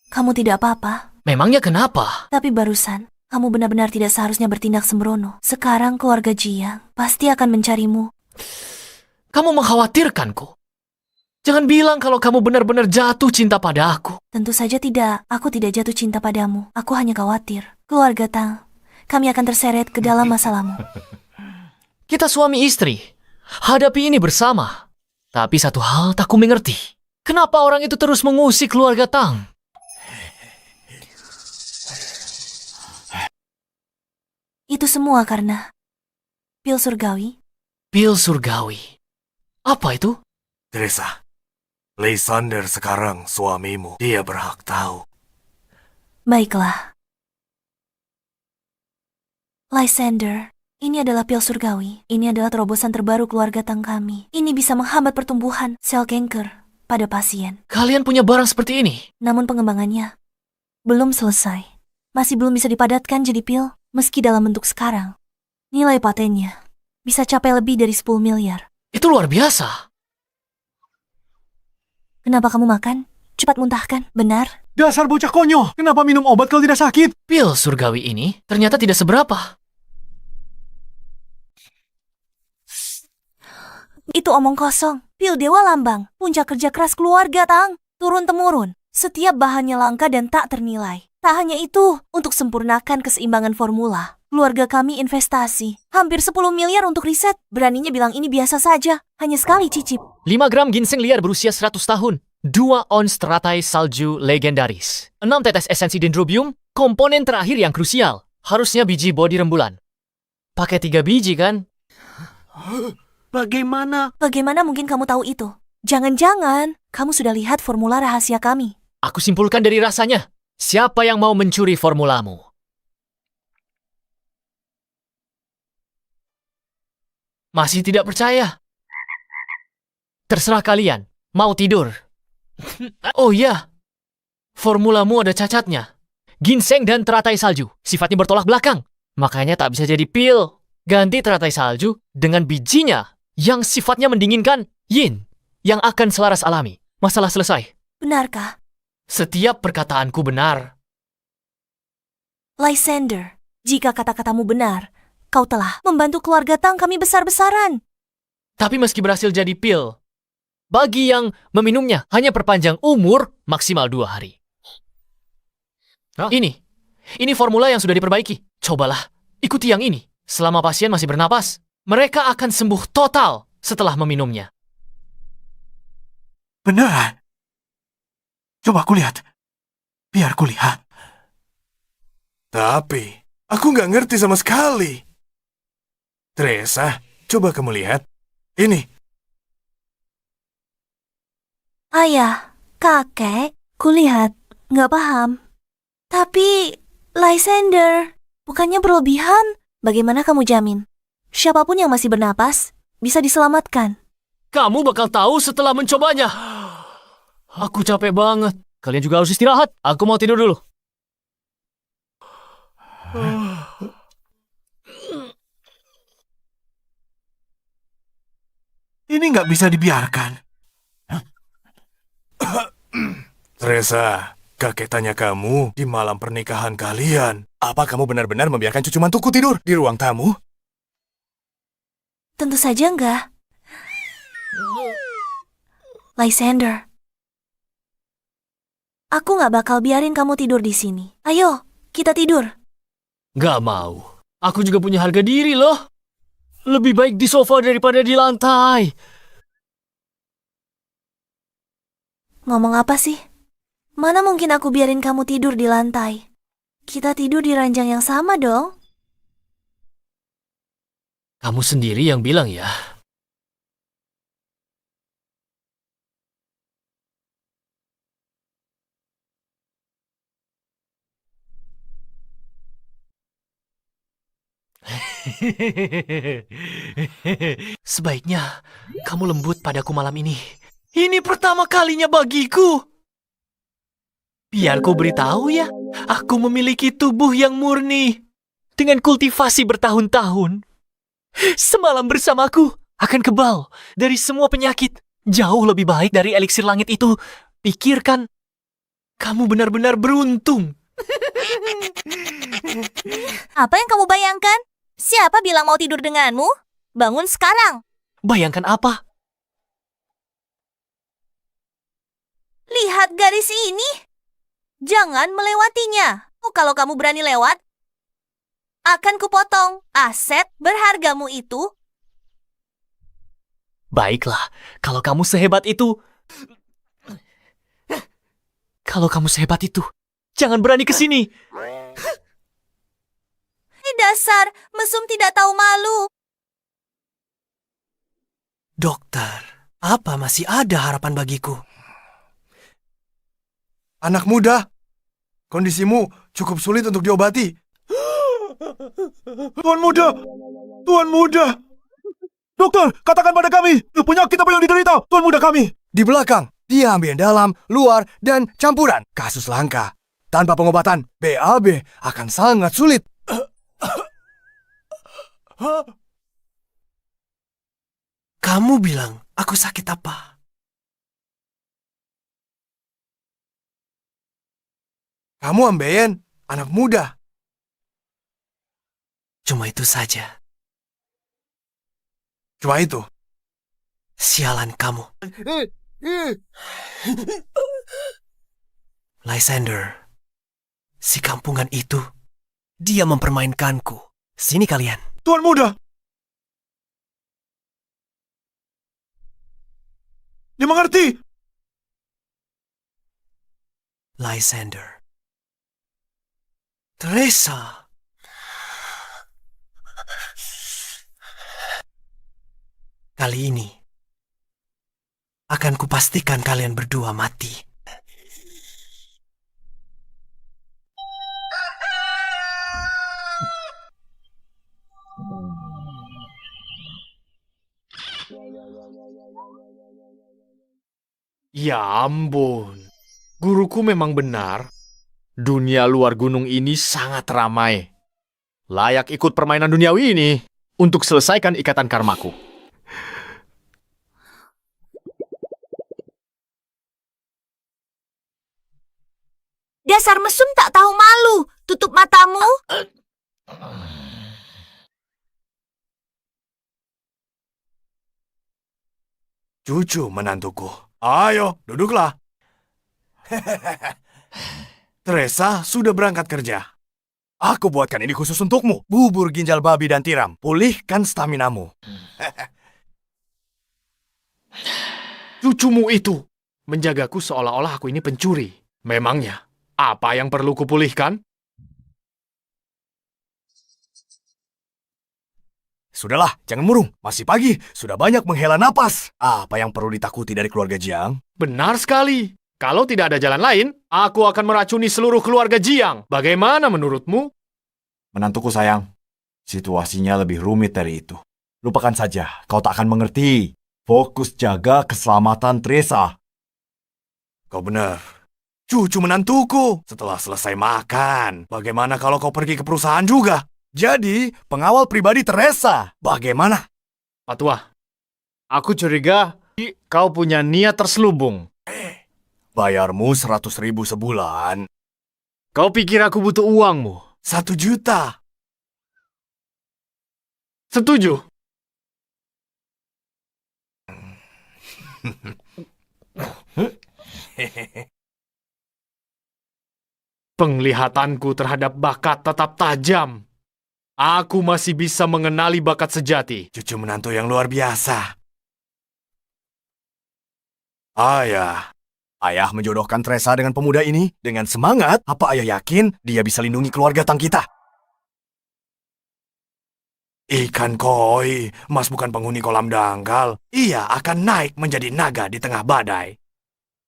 kamu tidak apa-apa. Memangnya kenapa? Tapi barusan, kamu benar-benar tidak seharusnya bertindak sembrono. Sekarang keluarga Jiang pasti akan mencarimu. Kamu mengkhawatirkanku. Jangan bilang kalau kamu benar-benar jatuh cinta pada aku. Tentu saja tidak, aku tidak jatuh cinta padamu. Aku hanya khawatir. Keluarga Tang, kami akan terseret ke dalam masalahmu. Kita suami istri. Hadapi ini bersama. Tapi satu hal tak ku mengerti. Kenapa orang itu terus mengusik keluarga Tang? Itu semua karena pil surgawi. Pil surgawi. Apa itu? Teresa, Lysander sekarang suamimu. Dia berhak tahu. Baiklah. Lysander, ini adalah pil surgawi. Ini adalah terobosan terbaru keluarga Tang kami. Ini bisa menghambat pertumbuhan sel kanker pada pasien. Kalian punya barang seperti ini? Namun pengembangannya belum selesai. Masih belum bisa dipadatkan jadi pil, meski dalam bentuk sekarang. Nilai patennya bisa capai lebih dari 10 miliar. Itu luar biasa. Kenapa kamu makan? Cepat muntahkan, benar? Dasar bocah konyol. Kenapa minum obat kalau tidak sakit? Pil surgawi ini ternyata tidak seberapa. Itu omong kosong. Pil Dewa Lambang, puncak kerja keras keluarga Tang. Turun-temurun. Setiap bahannya langka dan tak ternilai. Tak hanya itu, untuk sempurnakan keseimbangan formula, keluarga kami investasi. Hampir 10 miliar untuk riset. Beraninya bilang ini biasa saja. Hanya sekali cicip. 5 gram ginseng liar berusia 100 tahun. 2 ons teratai salju legendaris. 6 tetes esensi dendrobium, komponen terakhir yang krusial. Harusnya biji bodi rembulan. Pakai 3 biji kan? Bagaimana mungkin kamu tahu itu? Jangan-jangan kamu sudah lihat formula rahasia kami. Aku simpulkan dari rasanya. Siapa yang mau mencuri formulamu? Masih tidak percaya? Terserah kalian. Mau tidur? Oh iya. Formulamu ada cacatnya. Ginseng dan teratai salju. Sifatnya bertolak belakang. Makanya tak bisa jadi pil. Ganti teratai salju dengan bijinya yang sifatnya mendinginkan yin. Yang akan selaras alami. Masalah selesai. Benarkah? Setiap perkataanku benar. Lysander, jika kata-katamu benar, kau telah membantu keluarga Tang kami besar-besaran. Tapi meski berhasil jadi pil, bagi yang meminumnya hanya perpanjang umur maksimal 2 hari. Ini formula yang sudah diperbaiki. Cobalah, ikuti yang ini. Selama pasien masih bernapas, mereka akan sembuh total setelah meminumnya. Benar. Coba aku lihat. Biar ku lihat. Tapi, aku nggak ngerti sama sekali. Teresa, coba kamu lihat. Ini. Ayah, kakek, kulihat, nggak paham. Tapi, Lysander, bukannya berlebihan? Bagaimana kamu jamin? Siapapun yang masih bernapas, bisa diselamatkan. Kamu bakal tahu setelah mencobanya. Aku capek banget. Kalian juga harus istirahat. Aku mau tidur dulu. Ini nggak bisa dibiarkan. Teresa, kakek tanya kamu di malam pernikahan kalian. Apa kamu benar-benar membiarkan cucu mantuku tidur di ruang tamu? Tentu saja enggak. Lysander, aku nggak bakal biarin kamu tidur di sini. Ayo, kita tidur. Gak mau. Aku juga punya harga diri loh. Lebih baik di sofa daripada di lantai. Ngomong apa sih? Mana mungkin aku biarin kamu tidur di lantai? Kita tidur di ranjang yang sama dong. Kamu sendiri yang bilang ya. Sebaiknya kamu lembut padaku malam ini. Ini pertama kalinya bagiku. Biar ku beritahu ya, aku memiliki tubuh yang murni. Dengan kultivasi bertahun-tahun. Semalam bersamaku akan kebal dari semua penyakit. Jauh lebih baik dari eliksir langit itu. Pikirkan, kamu benar-benar beruntung. Apa yang kamu bayangkan? Siapa bilang mau tidur denganmu? Bangun sekarang. Bayangkan apa? Lihat garis ini. Jangan melewatinya. Kalau kamu berani lewat, akan kupotong aset berhargamu itu. Baiklah, kalau kamu sehebat itu. Kalau kamu sehebat itu, jangan berani ke sini. Dasar mesum tidak tahu malu. Dokter, apa masih ada harapan bagiku? Anak muda, kondisimu cukup sulit untuk diobati. Tuan muda! Tuan muda! Dokter, katakan pada kami, penyakit apa yang diderita Tuan muda kami? Di belakang, dia ambil dalam, luar, dan campuran. Kasus langka. Tanpa pengobatan, BAB akan sangat sulit. Kamu bilang aku sakit apa? Kamu ambeien, anak muda. Cuma itu saja. Cuma itu. Sialan kamu. Lysander, si kampungan itu, dia mempermainkanku. Sini kalian. Tuan muda! Dimengerti! Lysander. Teresa. Kali ini, akan kupastikan kalian berdua mati. Ya ampun, guruku memang benar. Dunia luar gunung ini sangat ramai. Layak ikut permainan duniawi ini untuk selesaikan ikatan karmaku. Dasar mesum tak tahu malu. Tutup matamu. Cucu menantuku. Ayo, duduklah. Teresa sudah berangkat kerja. Aku buatkan ini khusus untukmu. Bubur ginjal babi dan tiram. Pulihkan staminamu. Cucumu itu menjagaku seolah-olah aku ini pencuri. Memangnya, apa yang perlu kupulihkan? Sudahlah, jangan murung. Masih pagi, sudah banyak menghela napas. Apa yang perlu ditakuti dari keluarga Jiang? Benar sekali. Kalau tidak ada jalan lain, aku akan meracuni seluruh keluarga Jiang. Bagaimana menurutmu? Menantuku sayang, situasinya lebih rumit dari itu. Lupakan saja, kau tak akan mengerti. Fokus jaga keselamatan Teresa. Kau benar. Cucu menantuku. Setelah selesai makan, bagaimana kalau kau pergi ke perusahaan juga? Jadi, pengawal pribadi Teresa. Bagaimana? Pak Tua, aku curiga kau punya niat terselubung. Bayarmu 100.000 sebulan. Kau pikir aku butuh uangmu? 1 juta. Setuju. Penglihatanku terhadap bakat tetap tajam. Aku masih bisa mengenali bakat sejati. Cucu menantu yang luar biasa. Ayah menjodohkan Teresa dengan pemuda ini dengan semangat. Apa ayah yakin dia bisa lindungi keluarga tang kita? Ikan koi, Mas bukan penghuni kolam dangkal. Ia akan naik menjadi naga di tengah badai.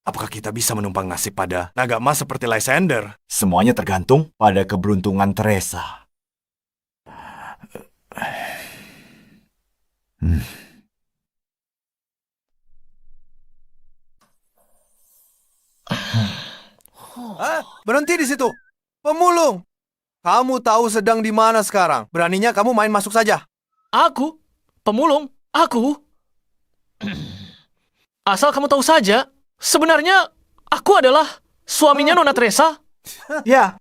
Apakah kita bisa menumpang nasib pada naga emas seperti Lysander? Semuanya tergantung pada keberuntungan Teresa. Berhenti di situ. Pemulung. Kamu tahu sedang di mana sekarang. Beraninya kamu main masuk saja. Aku? Pemulung? Aku? Asal kamu tahu saja, sebenarnya aku adalah suaminya Nona Teresa. Ya.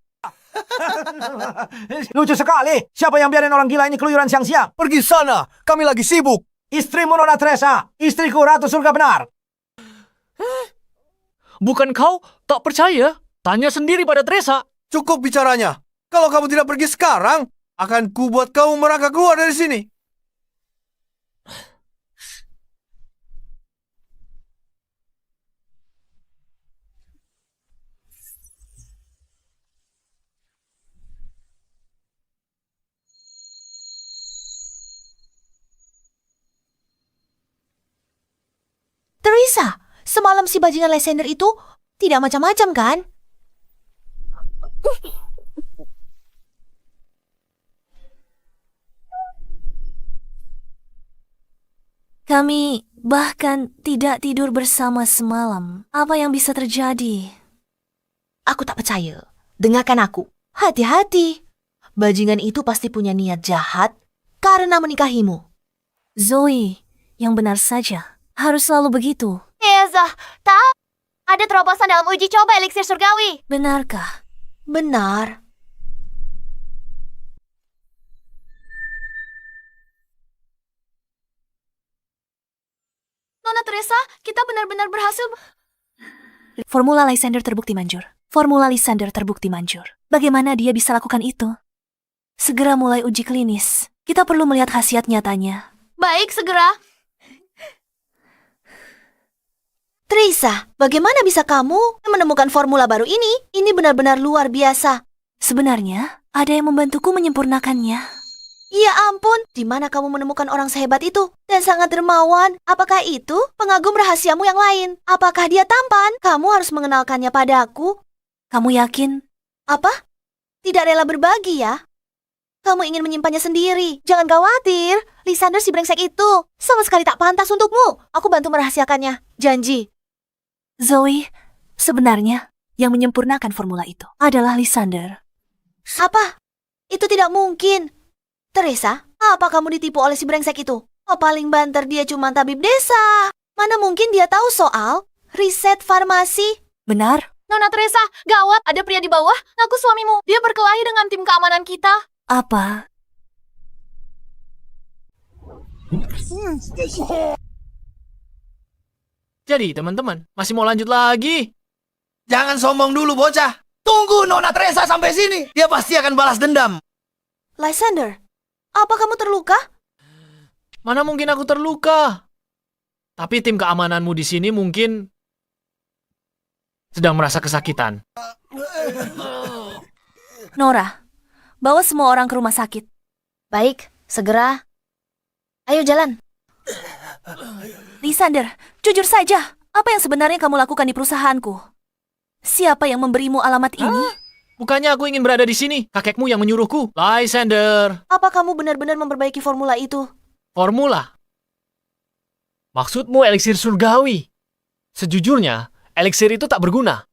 Lucu sekali. Siapa yang biarin orang gila ini keluyuran siang-siang? Pergi sana. Kami lagi sibuk. Istrimu Nona Teresa. Istriku Ratu Surga benar. Bukan kau tak percaya? Tanya sendiri pada Teresa. Cukup bicaranya. Kalau kamu tidak pergi sekarang, akan kubuat kamu merangkak keluar dari sini. Teresa, semalam si bajingan Lysander itu tidak macam-macam kan? Kami bahkan tidak tidur bersama semalam. Apa yang bisa terjadi? Aku tak percaya. Dengarkan aku. Hati-hati. Bajingan itu pasti punya niat jahat karena menikahimu. Zoe, yang benar saja. Harus selalu begitu. Eza, tahu? Ada terobosan dalam uji coba eliksir surgawi. Benarkah? Benar. Nona Teresa, kita benar-benar berhasil. Formula Lysander terbukti manjur. Formula Lysander terbukti manjur. Bagaimana dia bisa lakukan itu? Segera mulai uji klinis. Kita perlu melihat khasiat nyatanya. Baik, segera. Teresa, bagaimana bisa kamu menemukan formula baru ini? Ini benar-benar luar biasa. Sebenarnya, ada yang membantuku menyempurnakannya. Ya ampun, di mana kamu menemukan orang sehebat itu? Dan sangat dermawan. Apakah itu pengagum rahasiamu yang lain? Apakah dia tampan? Kamu harus mengenalkannya padaku. Kamu yakin? Apa? Tidak rela berbagi ya? Kamu ingin menyimpannya sendiri. Jangan khawatir, Lysander si brengsek itu sama sekali tak pantas untukmu. Aku bantu merahasiakannya. Janji. Zoe, sebenarnya yang menyempurnakan formula itu adalah Lysander. Apa? Itu tidak mungkin. Teresa, apa kamu ditipu oleh si brengsek itu? Oh, paling banter dia cuma tabib desa. Mana mungkin dia tahu soal riset farmasi? Benar? Nona Teresa, gawat, ada pria di bawah. Ngaku suamimu. Dia berkelahi dengan tim keamanan kita. Apa? Jadi, teman-teman, masih mau lanjut lagi? Jangan sombong dulu, bocah. Tunggu Nona Teresa sampai sini. Dia pasti akan balas dendam. Lysander, apa kamu terluka? Mana mungkin aku terluka? Tapi tim keamananmu di sini mungkin sedang merasa kesakitan. Nora, bawa semua orang ke rumah sakit. Baik, segera. Ayo jalan. Lysander, jujur saja. Apa yang sebenarnya kamu lakukan di perusahaanku? Siapa yang memberimu alamat ini? Bukannya aku ingin berada di sini. Kakekmu yang menyuruhku. Lysander. Apa kamu benar-benar memperbaiki formula itu? Formula? Maksudmu eliksir surgawi? Sejujurnya, eliksir itu tak berguna.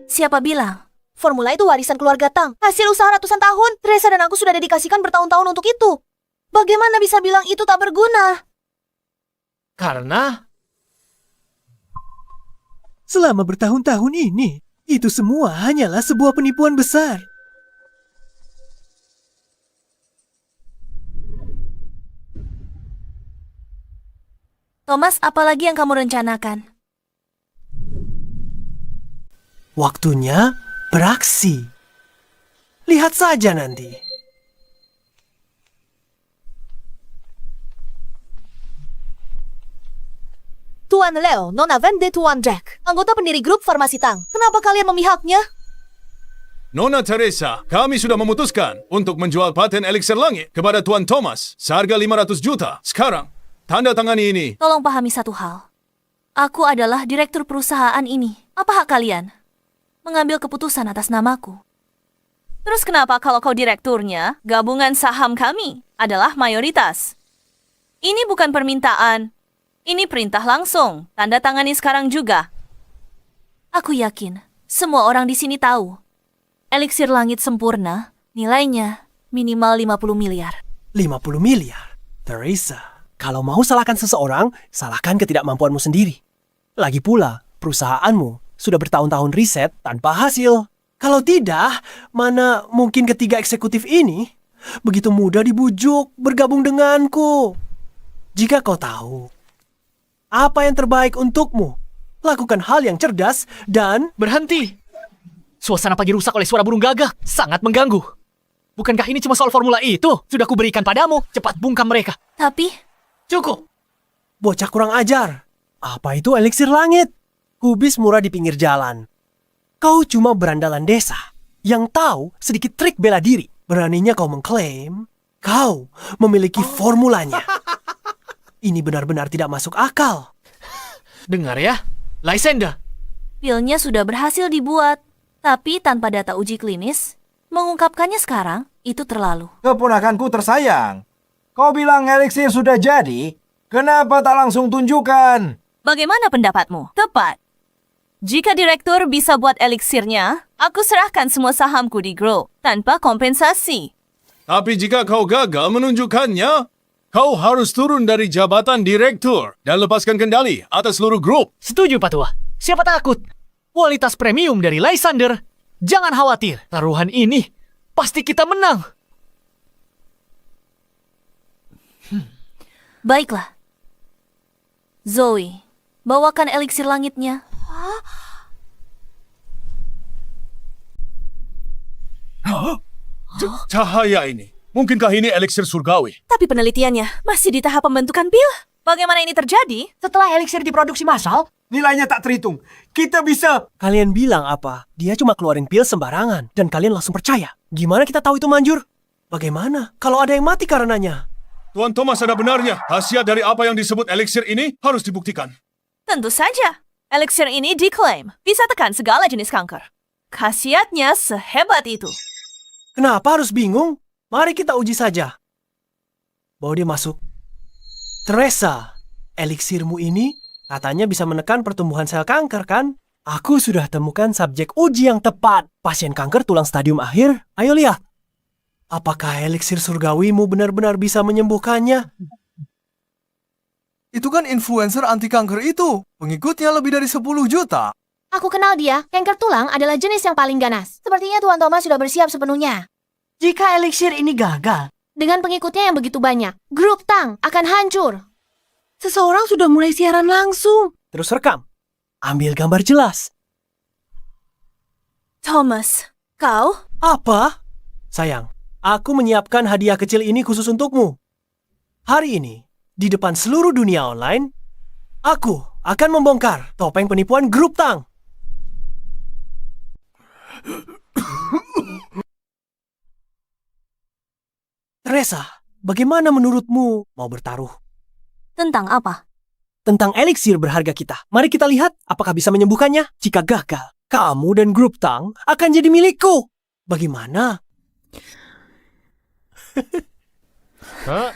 Siapa bilang? Formula itu warisan keluarga Tang. Hasil usaha ratusan tahun. Teresa dan aku sudah dedikasikan bertahun-tahun untuk itu. Bagaimana bisa bilang itu tak berguna? Karena Selama bertahun-tahun ini, itu semua hanyalah sebuah penipuan besar. Thomas, apalagi yang kamu rencanakan? Waktunya beraksi. Lihat saja nanti. Tuan Leo, Nona Vende, Tuan Jack. Anggota pendiri grup Farmasi Tang. Kenapa kalian memihaknya? Nona Teresa, kami sudah memutuskan untuk menjual paten eliksir langit kepada Tuan Thomas seharga 500 juta. Sekarang, tanda tangani ini. Tolong pahami satu hal. Aku adalah direktur perusahaan ini. Apa hak kalian mengambil keputusan atas namaku? Terus kenapa kalau kau direkturnya, gabungan saham kami? adalah mayoritas. Ini bukan permintaan. Ini perintah langsung. Tanda tangani sekarang juga. Aku yakin semua orang di sini tahu. Eliksir langit sempurna nilainya minimal 50 miliar. 50 miliar? Teresa, kalau mau salahkan seseorang, salahkan ketidakmampuanmu sendiri. Lagi pula, perusahaanmu sudah bertahun-tahun riset tanpa hasil. Kalau tidak, mana mungkin ketiga eksekutif ini begitu mudah dibujuk bergabung denganku. Jika kau tahu apa yang terbaik untukmu, lakukan hal yang cerdas dan... Berhenti! Suasana pagi rusak oleh suara burung gagak. Sangat mengganggu. Bukankah ini cuma soal formula itu? Sudah kuberikan padamu. Cepat bungkam mereka. Tapi... Cukup. Bocah kurang ajar. Apa itu eliksir langit? Kubis murah di pinggir jalan. Kau cuma berandalan desa yang tahu sedikit trik bela diri. Beraninya kau mengklaim kau memiliki formulanya. Ini benar-benar tidak masuk akal. Dengar ya, Lysander. pilnya sudah berhasil dibuat. Tapi tanpa data uji klinis, mengungkapkannya sekarang itu terlalu. Keponakanku tersayang. Kau bilang eliksir sudah jadi, kenapa tak langsung tunjukkan? Bagaimana pendapatmu? Tepat. Jika direktur bisa buat eliksirnya, aku serahkan semua sahamku di Grow tanpa kompensasi. Tapi jika kau gagal menunjukkannya, kau harus turun dari jabatan direktur dan lepaskan kendali atas seluruh grup. Setuju, Pak Tua. Siapa takut? Kualitas premium dari Lysander. Jangan khawatir, taruhan ini pasti kita menang. Baiklah. Zoe, bawakan eliksir langitnya. Cahaya ini. Mungkinkah ini eliksir surgawi? Tapi penelitiannya masih di tahap pembentukan pil. Bagaimana ini terjadi? Setelah eliksir diproduksi massal, Nilainya tak terhitung. Kita bisa... Kalian bilang apa? Dia cuma keluarin pil sembarangan dan kalian langsung percaya. Gimana kita tahu itu manjur? Bagaimana kalau ada yang mati karenanya? Tuan Thomas ada benarnya. Khasiat dari apa yang disebut eliksir ini harus dibuktikan. Tentu saja. Eliksir ini diklaim bisa tekan segala jenis kanker. Khasiatnya sehebat itu. Kenapa harus bingung? Mari kita uji saja. Bawa dia masuk. Teresa, eliksirmu ini katanya bisa menekan pertumbuhan sel kanker, kan? Aku sudah temukan subjek uji yang tepat. Pasien kanker tulang stadium akhir. Ayo lihat. Apakah eliksir surgawimu benar-benar bisa menyembuhkannya? Itu kan influencer anti kanker itu. Pengikutnya lebih dari 10 juta. Aku kenal dia. Kanker tulang adalah jenis yang paling ganas. Sepertinya Tuan Thomas sudah bersiap sepenuhnya. jika eliksir ini gagal, Dengan pengikutnya yang begitu banyak, grup Tang akan hancur. seseorang sudah mulai siaran langsung. Terus rekam. Ambil gambar jelas. Thomas, kau? Apa? Sayang, aku menyiapkan hadiah kecil ini khusus untukmu. Hari ini, di depan seluruh dunia online, aku akan membongkar topeng penipuan grup Tang. Teresa, bagaimana menurutmu mau bertaruh? Tentang apa? Tentang eliksir berharga kita. Mari kita lihat apakah bisa menyembuhkannya. Jika gagal, kamu dan grup Tang akan jadi milikku. Bagaimana? Hah?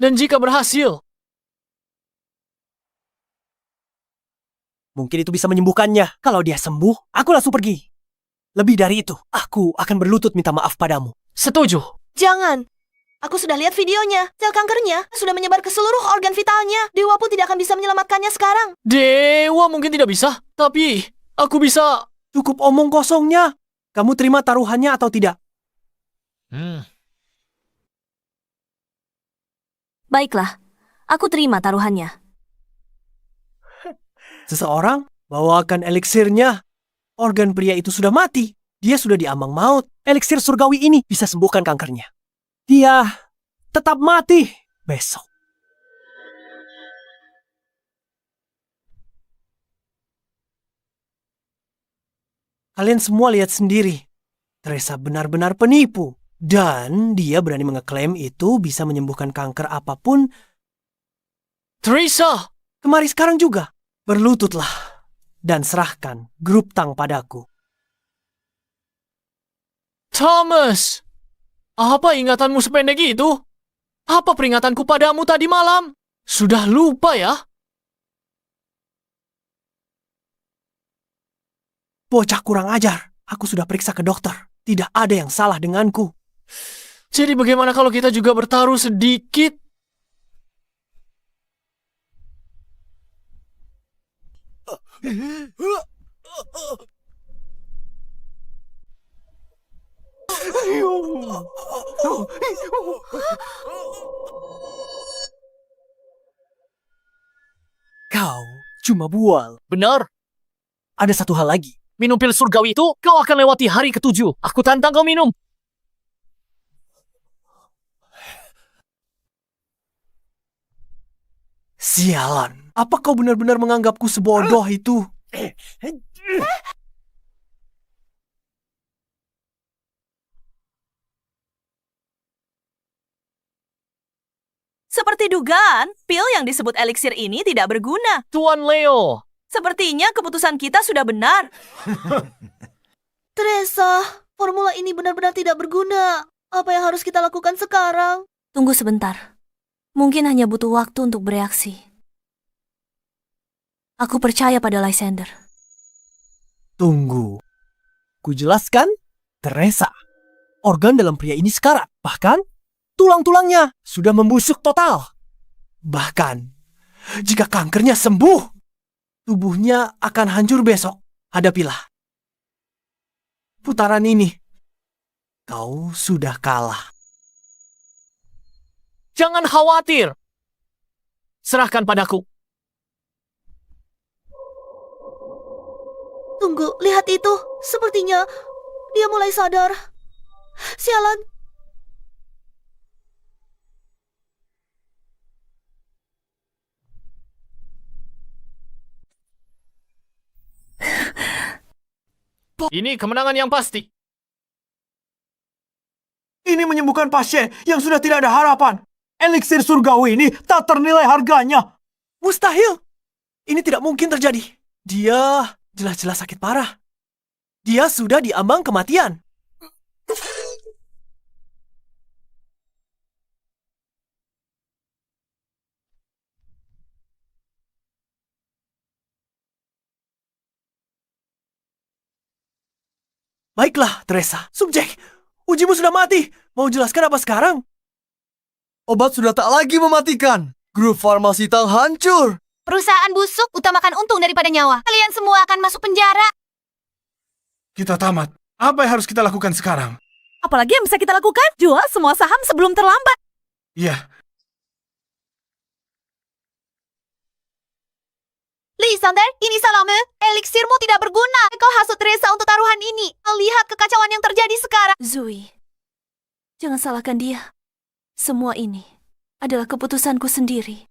Dan jika berhasil, Mungkin itu bisa menyembuhkannya. Kalau dia sembuh, aku langsung pergi. Lebih dari itu, aku akan berlutut minta maaf padamu. setuju. Jangan. Aku sudah lihat videonya. Sel kankernya sudah menyebar ke seluruh organ vitalnya. Dewa pun tidak akan bisa menyelamatkannya sekarang. Dewa mungkin tidak bisa, tapi aku bisa. Cukup omong kosongnya. Kamu terima taruhannya atau tidak? Baiklah, aku terima taruhannya. Seseorang bawakan eliksirnya. Organ pria itu sudah mati. Dia sudah diambang maut. Eliksir surgawi ini bisa sembuhkan kankernya. Dia tetap mati besok. Kalian semua lihat sendiri. Teresa benar-benar penipu. Dan dia berani mengeklaim itu bisa menyembuhkan kanker apapun. Teresa! Kemari sekarang juga. Berlututlah. Dan serahkan grup Tang padaku. Thomas! Apa ingatanmu sependek itu? Apa peringatanku padamu tadi malam? Sudah lupa ya? Bocah kurang ajar. Aku sudah periksa ke dokter. Tidak ada yang salah denganku. Jadi bagaimana kalau kita juga bertaruh sedikit? Kau cuma bual. Benar. Ada satu hal lagi. Minum pil surgawi itu, kau akan lewati hari ke-7. Aku tantang kau minum. Sialan. Apa kau benar-benar menganggapku sebodoh itu? Seperti dugaan, pil yang disebut eliksir ini tidak berguna. Tuan Leo. Sepertinya keputusan kita sudah benar. Teresa, formula ini benar-benar tidak berguna. Apa yang harus kita lakukan sekarang? Tunggu sebentar. Mungkin hanya butuh waktu untuk bereaksi. Aku percaya pada Lysander. Tunggu. Ku jelaskan, Teresa. Organ dalam pria ini sekarat. Bahkan, tulang-tulangnya sudah membusuk total. Bahkan, jika kankernya sembuh, tubuhnya akan hancur besok. Hadapilah. Putaran ini, kau sudah kalah. Jangan khawatir. Serahkan padaku. Tunggu, lihat itu. Sepertinya dia mulai sadar. Sialan. Ini kemenangan yang pasti. Ini menyembuhkan pasien yang sudah tidak ada harapan. Eliksir surgawi ini tak ternilai harganya. Mustahil. Ini tidak mungkin terjadi. Dia jelas-jelas sakit parah. Dia sudah diambang kematian. Baiklah, Teresa. Subjek, ujimu sudah mati. Mau jelaskan apa sekarang? Obat sudah tak lagi mematikan. Grup farmasi Tang hancur. Perusahaan busuk, utamakan untung daripada nyawa. Kalian semua akan masuk penjara. Kita tamat. Apa yang harus kita lakukan sekarang? Apalagi yang bisa kita lakukan? Jual semua saham sebelum terlambat. Iya, Lysander, ini salahmu. Eliksirmu tidak berguna. Kau hasut Teresa untuk taruhan ini. Kau lihat kekacauan yang terjadi sekarang. Zoe, jangan salahkan dia. Semua ini adalah keputusanku sendiri.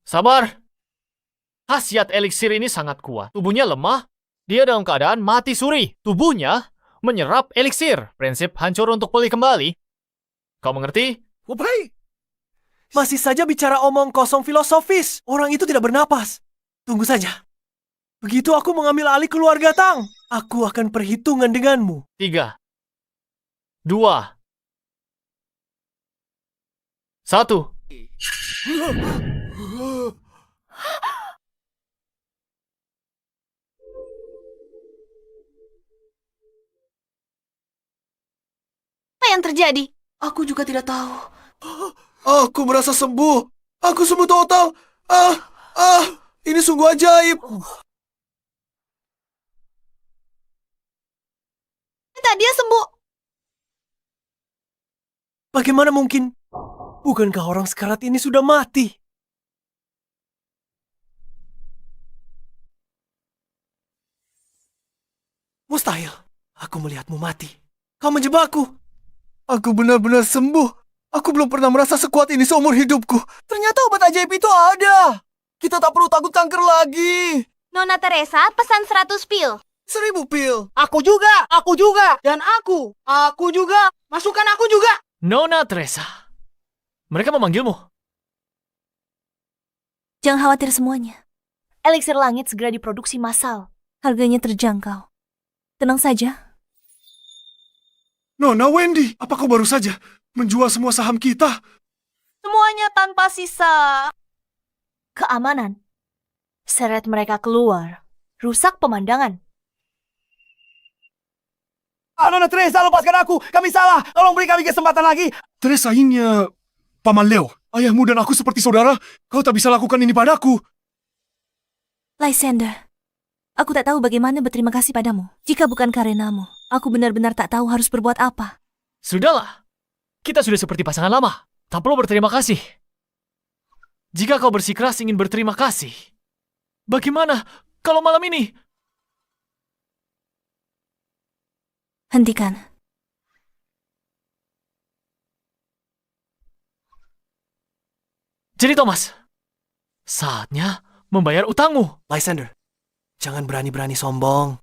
Sabar. Khasiat eliksir ini sangat kuat. Tubuhnya lemah. Dia dalam keadaan mati suri. Tubuhnya menyerap eliksir. Prinsip hancur untuk pulih kembali. Kau mengerti? Masih saja bicara omong kosong filosofis. Orang itu tidak bernapas. Tunggu saja. Begitu aku mengambil alih keluarga Tang, aku akan perhitungan denganmu. 3, 2, 1. Apa yang terjadi? Aku juga tidak tahu. Aku merasa sembuh. Aku sembuh total. Ini sungguh ajaib. Ternyata dia sembuh. Bagaimana mungkin? Bukankah orang sekarat ini sudah mati? Mustahil. Aku melihatmu mati. Kau menjebakku. Aku benar-benar sembuh. Aku belum pernah merasa sekuat ini seumur hidupku. Ternyata obat ajaib itu ada. Kita tak perlu takut kanker lagi. Nona Teresa pesan 100 pil. 1000 pil. Aku juga, dan aku juga, masukkan aku juga. Nona Teresa. Mereka memanggilmu. Jangan khawatir semuanya. Eliksir langit segera diproduksi massal. Harganya terjangkau. Tenang saja. Nona Wendy, apa kau baru saja? Menjual semua saham kita? Semuanya tanpa sisa. Keamanan. Seret mereka keluar. Rusak pemandangan. Nona Teresa, lepaskan aku. Kami salah. Tolong beri kami kesempatan lagi. Teresa ini Paman Leo. Ayahmu dan aku seperti saudara. Kau tak bisa lakukan ini padaku. Lysander, aku tak tahu bagaimana berterima kasih padamu. Jika bukan karenamu, aku benar-benar tak tahu harus berbuat apa. Sudahlah. Kita sudah seperti pasangan lama. Tak perlu berterima kasih. Jika kau bersikeras ingin berterima kasih, bagaimana kalau malam ini? Hentikan. Jadi Thomas, saatnya membayar utangmu. Lysander, jangan berani-berani sombong.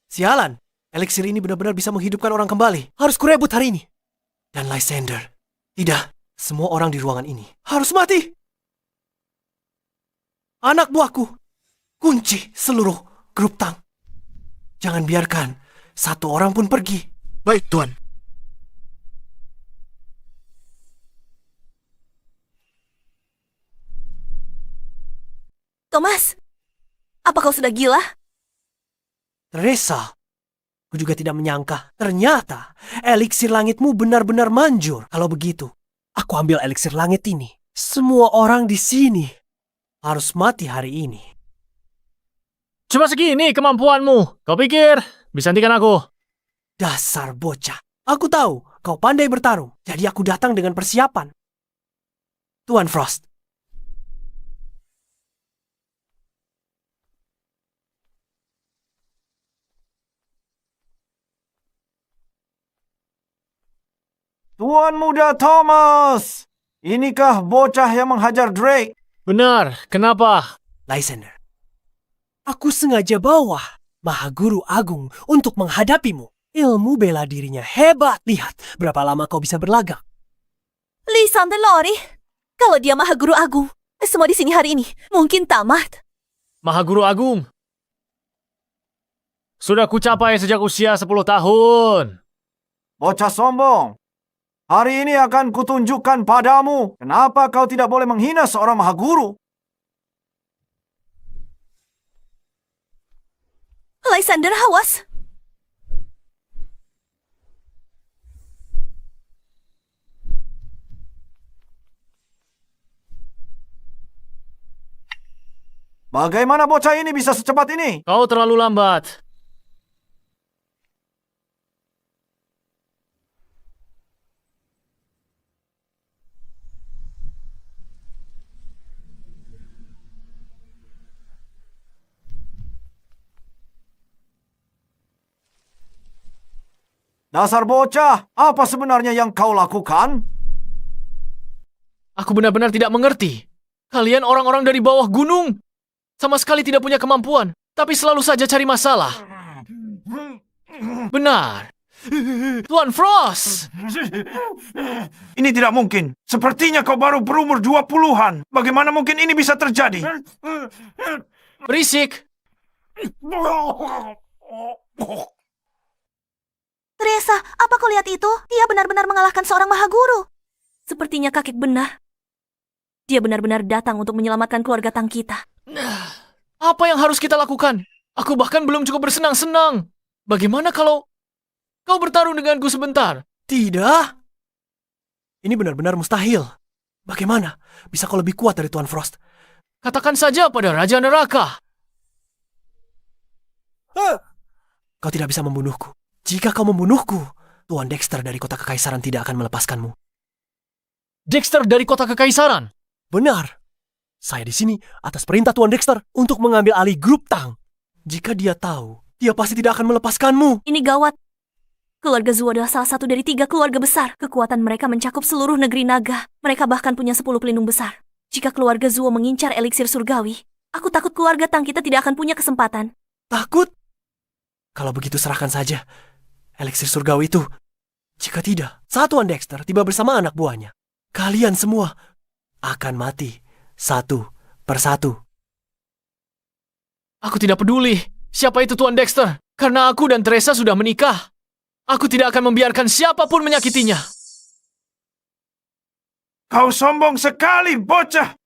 Sialan, eliksir ini benar-benar bisa menghidupkan orang kembali. Harus kurebut hari ini. Dan Lysander, tidak, semua orang di ruangan ini harus mati. Anak buahku, kunci seluruh grup Tang. Jangan biarkan satu orang pun pergi. Baik, Tuan. Thomas, apa kau sudah gila? Teresa, aku juga tidak menyangka. Ternyata eliksir langitmu benar-benar manjur. Kalau begitu, aku ambil eliksir langit ini. Semua orang di sini harus mati hari ini. Cuma segini kemampuanmu. Kau pikir bisa hentikan aku? Dasar bocah. Aku tahu kau pandai bertarung. Jadi aku datang dengan persiapan. Tuan Frost. Tuan Muda Thomas, inikah bocah yang menghajar Drake? Benar, kenapa? Lysander, aku sengaja bawa Maha Guru Agung untuk menghadapimu. Ilmu bela dirinya hebat. Lihat berapa lama kau bisa berlagak. Lysander Lori, kalau dia Maha Guru Agung, semua di sini hari ini mungkin tamat. Maha Guru Agung. Sudah kucapai sejak usia 10 tahun. Bocah sombong. Hari ini akan kutunjukkan padamu kenapa kau tidak boleh menghina seorang Maha Guru. Lysander, awas. Bagaimana bocah ini bisa secepat ini? Kau terlalu lambat. Dasar bocah, apa sebenarnya yang kau lakukan? Aku benar-benar tidak mengerti. Kalian orang-orang dari bawah gunung. Sama sekali tidak punya kemampuan. Tapi selalu saja cari masalah. Benar. Tuan Frost. Ini tidak mungkin. Sepertinya kau baru berumur 20-an. Bagaimana mungkin ini bisa terjadi? Berisik. Teresa, apa kau lihat itu? Dia benar-benar mengalahkan seorang Maha Guru. Sepertinya kakek benar. Dia benar-benar datang untuk menyelamatkan keluarga Tang kita. Apa yang harus kita lakukan? Aku bahkan belum cukup bersenang-senang. Bagaimana kalau kau bertarung denganku sebentar? Tidak. Ini benar-benar mustahil. Bagaimana bisa kau lebih kuat dari Tuan Frost? Katakan saja pada Raja Neraka. Kau tidak bisa membunuhku. Jika kau membunuhku, Tuan Dexter dari Kota Kekaisaran tidak akan melepaskanmu. Dexter dari Kota Kekaisaran? Benar. Saya di sini atas perintah Tuan Dexter untuk mengambil alih grup Tang. Jika dia tahu, dia pasti tidak akan melepaskanmu. Ini gawat. Keluarga Zuo adalah salah satu dari 3 keluarga besar. Kekuatan mereka mencakup seluruh negeri naga. Mereka bahkan punya 10 pelindung besar. Jika keluarga Zuo mengincar eliksir surgawi, aku takut keluarga Tang kita tidak akan punya kesempatan. Takut? Kalau begitu serahkan saja eliksir surgawi itu. Jika tidak, saat Tuan Dexter tiba bersama anak buahnya, kalian semua akan mati satu persatu. Aku tidak peduli siapa itu Tuan Dexter. Karena aku dan Teresa sudah menikah. Aku tidak akan membiarkan siapapun menyakitinya. Kau sombong sekali, bocah.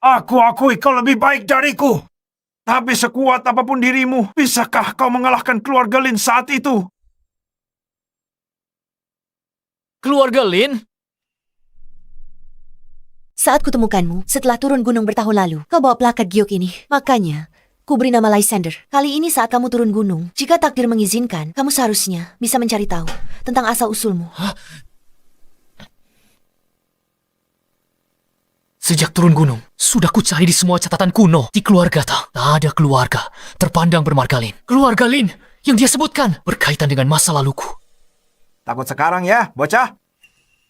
Aku akui kau lebih baik dariku. Tapi sekuat apapun dirimu, bisakah kau mengalahkan keluarga Lin saat itu? Keluarga Lin? Saat kutemukanmu, setelah turun gunung bertahun lalu, kau bawa plakat giok ini. Makanya, ku beri nama Lysander. Kali ini saat kamu turun gunung, jika takdir mengizinkan, kamu seharusnya bisa mencari tahu tentang asal-usulmu. Sejak turun gunung, sudah ku cari di semua catatan kuno di keluarga Tang. Tak ada keluarga terpandang bermarga Lin. Keluarga Lin yang dia sebutkan berkaitan dengan masa laluku. Takut sekarang ya, bocah?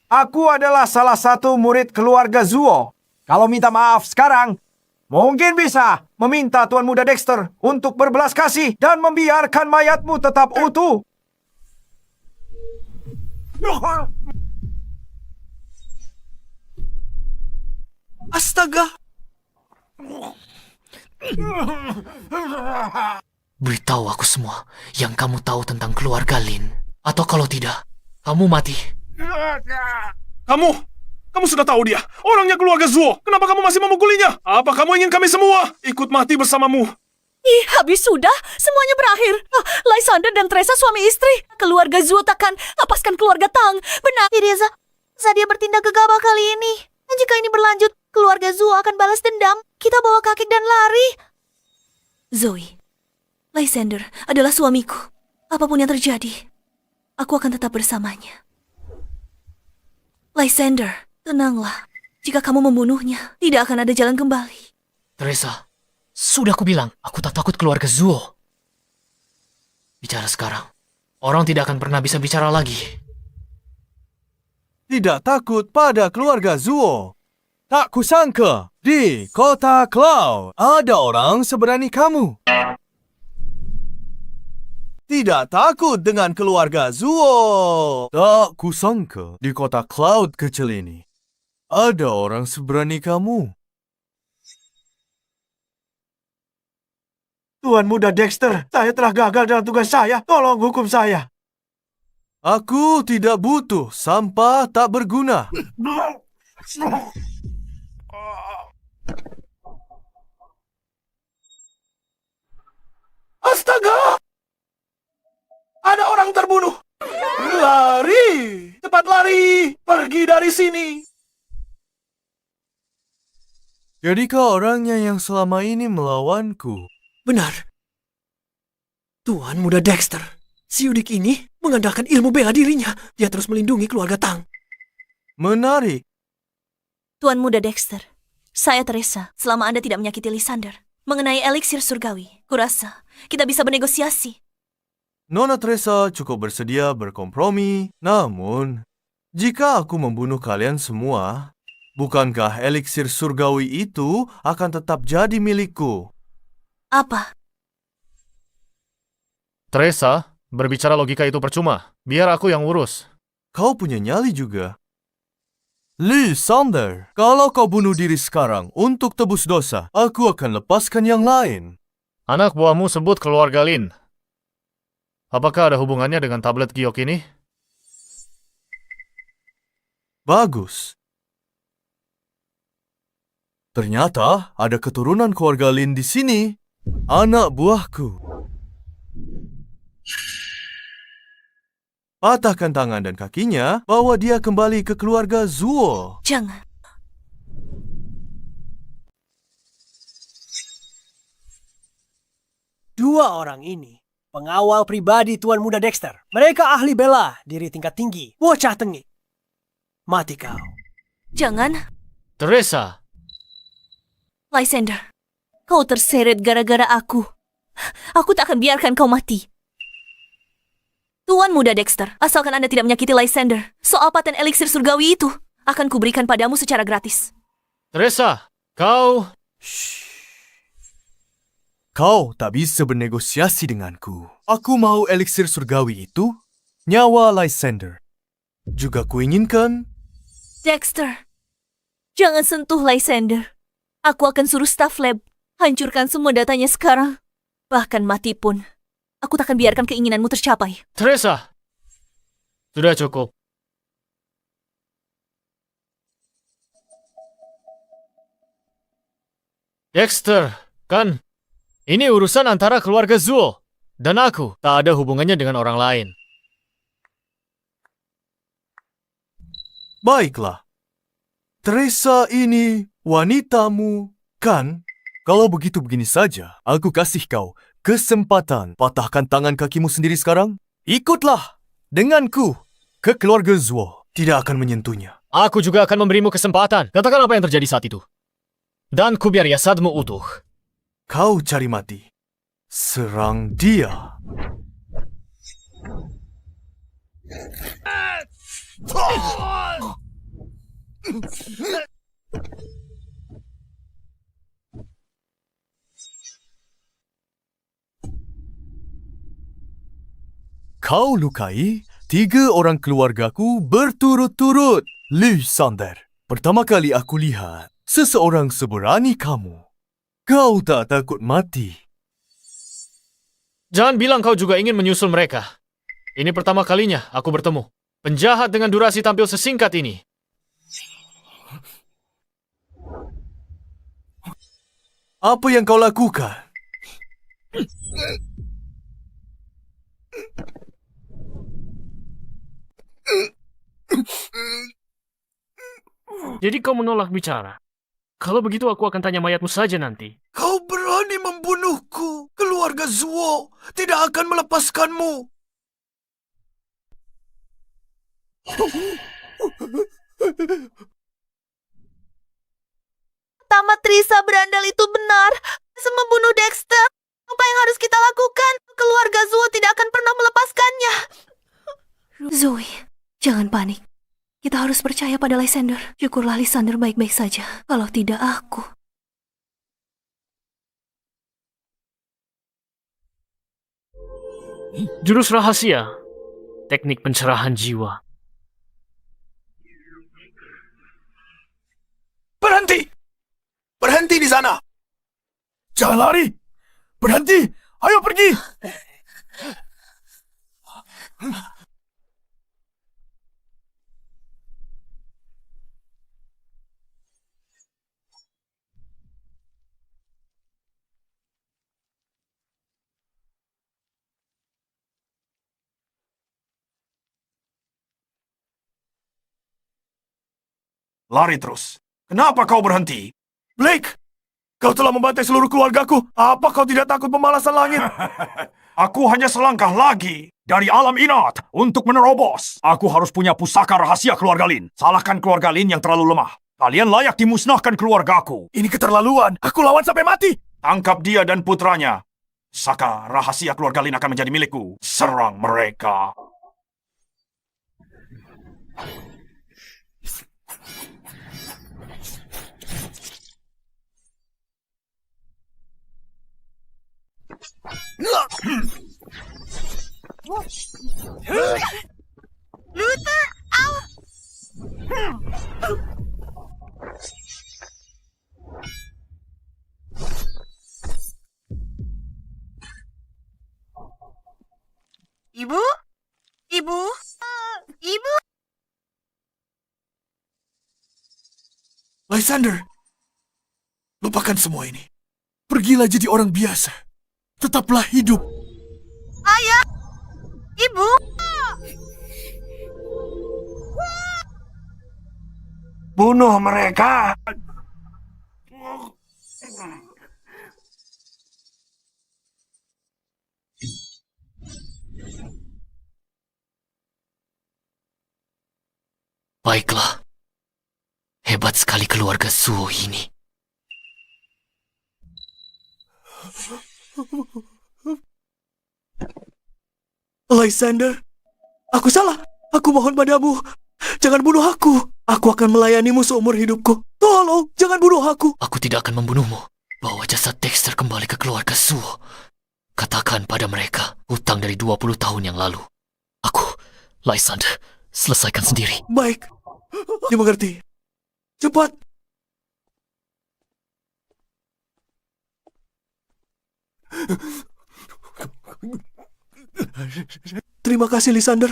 Aku adalah salah satu murid keluarga Zuo. Kalau minta maaf sekarang, mungkin bisa meminta Tuan Muda Dexter untuk berbelas kasih dan membiarkan mayatmu tetap utuh. Astaga! Beritahu aku semua yang kamu tahu tentang keluarga Lin. Atau kalau tidak, kamu mati. Kamu sudah tahu dia. Orangnya keluarga Zuo. Kenapa kamu masih memukulinya? Apa kamu ingin kami semua ikut mati bersamamu? Ih, habis sudah. Semuanya berakhir. Lysander dan Teresa suami istri. Keluarga Zuo takkan lepaskan keluarga Tang. Benar. Teresa, saat dia bertindak gegabah kali ini. Dan jika ini berlanjut, keluarga Zuo akan balas dendam. Kita bawa kakek dan lari. Zoe, Lysander adalah suamiku. Apapun yang terjadi, aku akan tetap bersamanya. Lysander, tenanglah. Jika kamu membunuhnya, tidak akan ada jalan kembali. Teresa, sudah aku bilang, aku tak takut keluarga Zuo. Bicara sekarang, orang tidak akan pernah bisa bicara lagi. Tidak takut pada keluarga Zuo. Tak kusangka di kota Cloud ada orang seberani kamu. Tidak takut dengan keluarga Zuo. Tak kusangka di kota Cloud kecil ini ada orang seberani kamu. Tuan Muda Dexter, saya telah gagal dalam tugas saya. Tolong hukum saya. Aku tidak butuh sampah tak berguna. Astaga! Ada orang terbunuh. Lari! Cepat lari! Pergi dari sini! Jadikah orangnya yang selama ini melawanku? Benar. Tuan Muda Dexter. Si Udik ini mengandalkan ilmu bela dirinya. Dia terus melindungi keluarga Tang. Menarik. Tuan Muda Dexter, saya Teresa. Selama Anda tidak menyakiti Lysander. Mengenai eliksir surgawi, kurasa kita bisa bernegosiasi. Nona Teresa cukup bersedia berkompromi. Namun, jika aku membunuh kalian semua, bukankah eliksir surgawi itu akan tetap jadi milikku? Apa? Teresa, berbicara logika itu percuma. Biar aku yang urus. Kau punya nyali juga. Lysander, kalau kau bunuh diri sekarang untuk tebus dosa, aku akan lepaskan yang lain. Anak buahmu sebut keluarga Lin. Apakah ada hubungannya dengan tablet giok ini? Bagus. Ternyata ada keturunan keluarga Lin di sini. Anak buahku. Patahkan tangan dan kakinya, bawa dia kembali ke keluarga Zuo. Jangan. Dua orang ini pengawal pribadi Tuan Muda Dexter. Mereka ahli bela diri tingkat tinggi. Bocah tengik. Mati kau. Jangan. Teresa, Lysander, kau terseret gara-gara aku. Aku tak akan biarkan kau mati. Tuan Muda Dexter, asalkan Anda tidak menyakiti Lysander, soal paten eliksir surgawi itu akan kuberikan padamu secara gratis. Teresa, kau... Kau tak bisa bernegosiasi denganku. Aku mau eliksir surgawi itu, nyawa Lysander. Juga kuinginkan... Dexter, jangan sentuh Lysander. Aku akan suruh staf lab hancurkan semua datanya sekarang. Bahkan mati pun, aku tak akan biarkan keinginanmu tercapai. Teresa, sudah cukup. Dexter, kan? Ini urusan antara keluarga Zuo dan aku. Tak ada hubungannya dengan orang lain. Baiklah. Teresa ini wanitamu, kan? Kalau begitu begini saja, aku kasih kau kesempatan patahkan tangan kakimu sendiri sekarang. Ikutlah denganku ke keluarga Zuo. Tidak akan menyentuhnya. Aku juga akan memberimu kesempatan. Katakan apa yang terjadi saat itu. Dan ku biar jasadmu utuh. Kau cari mati. Serang dia. Kau lukai 3 orang keluargaku berturut-turut, Lysander. Pertama kali aku lihat seseorang seberani kamu. Kau tak takut mati. Jangan bilang kau juga ingin menyusul mereka. Ini pertama kalinya aku bertemu penjahat dengan durasi tampil sesingkat ini. Apa yang kau lakukan? Jadi kau menolak bicara. Kalau begitu aku akan tanya mayatmu saja nanti. Kau berani membunuhku. Keluarga Zuo tidak akan melepaskanmu. Tamat Trisa berandal itu benar. Membunuh Dexter. Apa yang harus kita lakukan? Keluarga Zuo tidak akan pernah melepaskannya. Zoe, jangan panik. Kita harus percaya pada Lysander. Syukurlah Lysander baik-baik saja. Kalau tidak aku. Jurus rahasia. Teknik pencerahan jiwa. Berhenti! Berhenti di sana! Jangan lari! Berhenti! Ayo pergi! Lari terus. Kenapa kau berhenti? Blake! Kau telah membantai seluruh keluargaku. Apa kau tidak takut pemalasan langit? Aku hanya selangkah lagi dari alam inat untuk menerobos. Aku harus punya pusaka rahasia keluarga Lin. Salahkan keluarga Lin yang terlalu lemah. Kalian layak dimusnahkan keluargaku. Ini keterlaluan. Aku lawan sampai mati. Tangkap dia dan putranya. Pusaka rahasia keluarga Lin akan menjadi milikku. Serang mereka. Luther, au! Ibu? Ibu? Ibu? Lysander, lupakan semua ini. Pergilah jadi orang biasa. Tetaplah hidup. Ayah! Ibu! Bunuh mereka. Baiklah. Hebat sekali keluarga Zuo ini. Lysander, aku salah. Aku mohon padamu. Jangan bunuh aku. Aku akan melayanimu seumur hidupku. Tolong, jangan bunuh aku. Aku tidak akan membunuhmu. Bawa jasad Dexter kembali ke keluarga Zuo. Katakan pada mereka hutang dari 20 tahun yang lalu. Aku, Lysander, selesaikan sendiri. Baik, dimengerti. Cepat. Terima kasih, Lysander.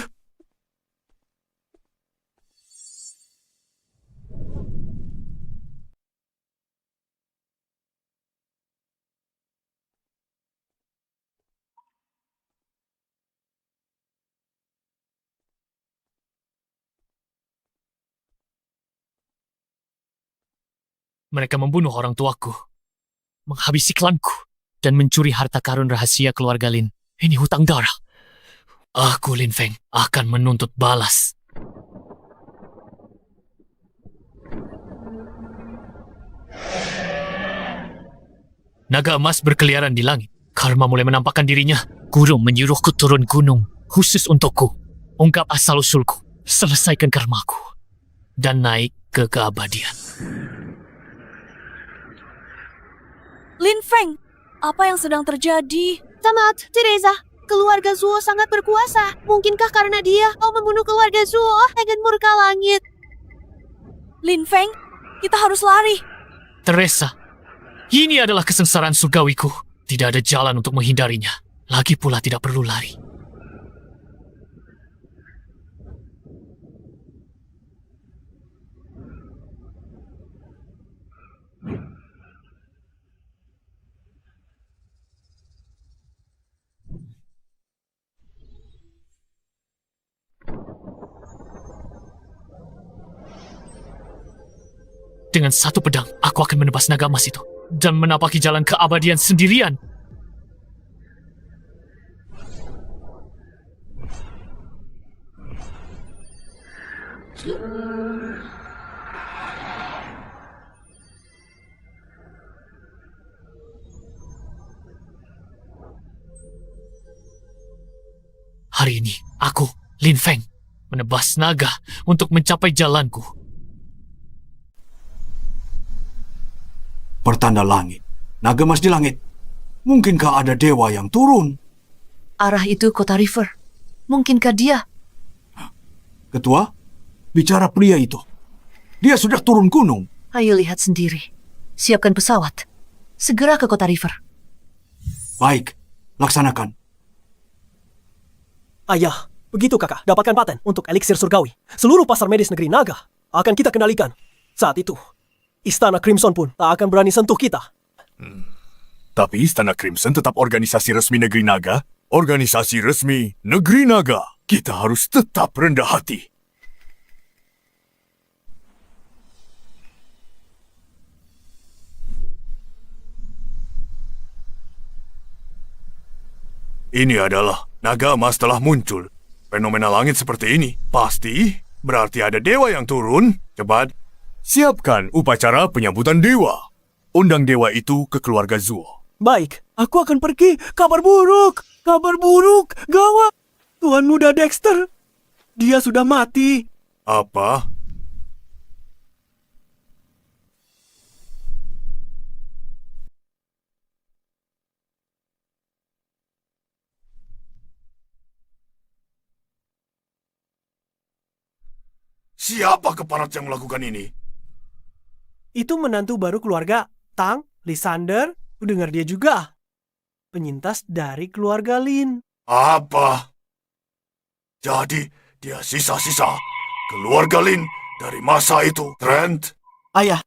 Mereka membunuh orang tuaku, menghabisi klanku, dan mencuri harta karun rahasia keluarga Lin. Ini hutang darah. Aku, Lin Feng, akan menuntut balas. Naga emas berkeliaran di langit. Karma mulai menampakkan dirinya. Guru menyuruhku turun gunung, khusus untukku. Ungkap asal-usulku, selesaikan karmaku, dan naik ke keabadian. Lin Feng, apa yang sedang terjadi? Tamat, Teresa. Keluarga Zuo sangat berkuasa. Mungkinkah karena dia mau membunuh keluarga Zuo dengan murka langit? Lin Feng, kita harus lari. Teresa, ini adalah kesengsaraan surgawiku. Tidak ada jalan untuk menghindarinya. Lagi pula tidak perlu lari. Dengan satu pedang, aku akan menebas naga emas itu dan menapaki jalan keabadian sendirian. Hari ini, aku, Lin Feng, menebas naga untuk mencapai jalanku. Pertanda langit. Naga emas di langit. Mungkinkah ada dewa yang turun? Arah itu kota River. Mungkinkah dia? Ketua, bicara pria itu. Dia sudah turun gunung. Ayo lihat sendiri. Siapkan pesawat. Segera ke kota River. Baik, laksanakan. Ayah, begitu kakak, dapatkan paten untuk eliksir surgawi. Seluruh pasar medis negeri naga akan kita kendalikan. Saat itu, Istana Crimson pun tak akan berani sentuh kita. Tapi Istana Crimson tetap organisasi resmi Negeri Naga. Organisasi resmi Negeri Naga. Kita harus tetap rendah hati. Ini adalah naga emas telah muncul. Fenomena langit seperti ini pasti berarti ada dewa yang turun. Cepat, siapkan upacara penyambutan dewa. Undang dewa itu ke keluarga Zuo. Baik, aku akan pergi. Kabar buruk, gawat. Tuan Muda Dexter, dia sudah mati. Apa? Siapa keparat yang melakukan ini? Itu menantu baru keluarga Tang, Lysander. Ku dengar dia juga penyintas dari keluarga Lin. Apa? Jadi, dia sisa-sisa keluarga Lin dari masa itu, Trent? Ayah,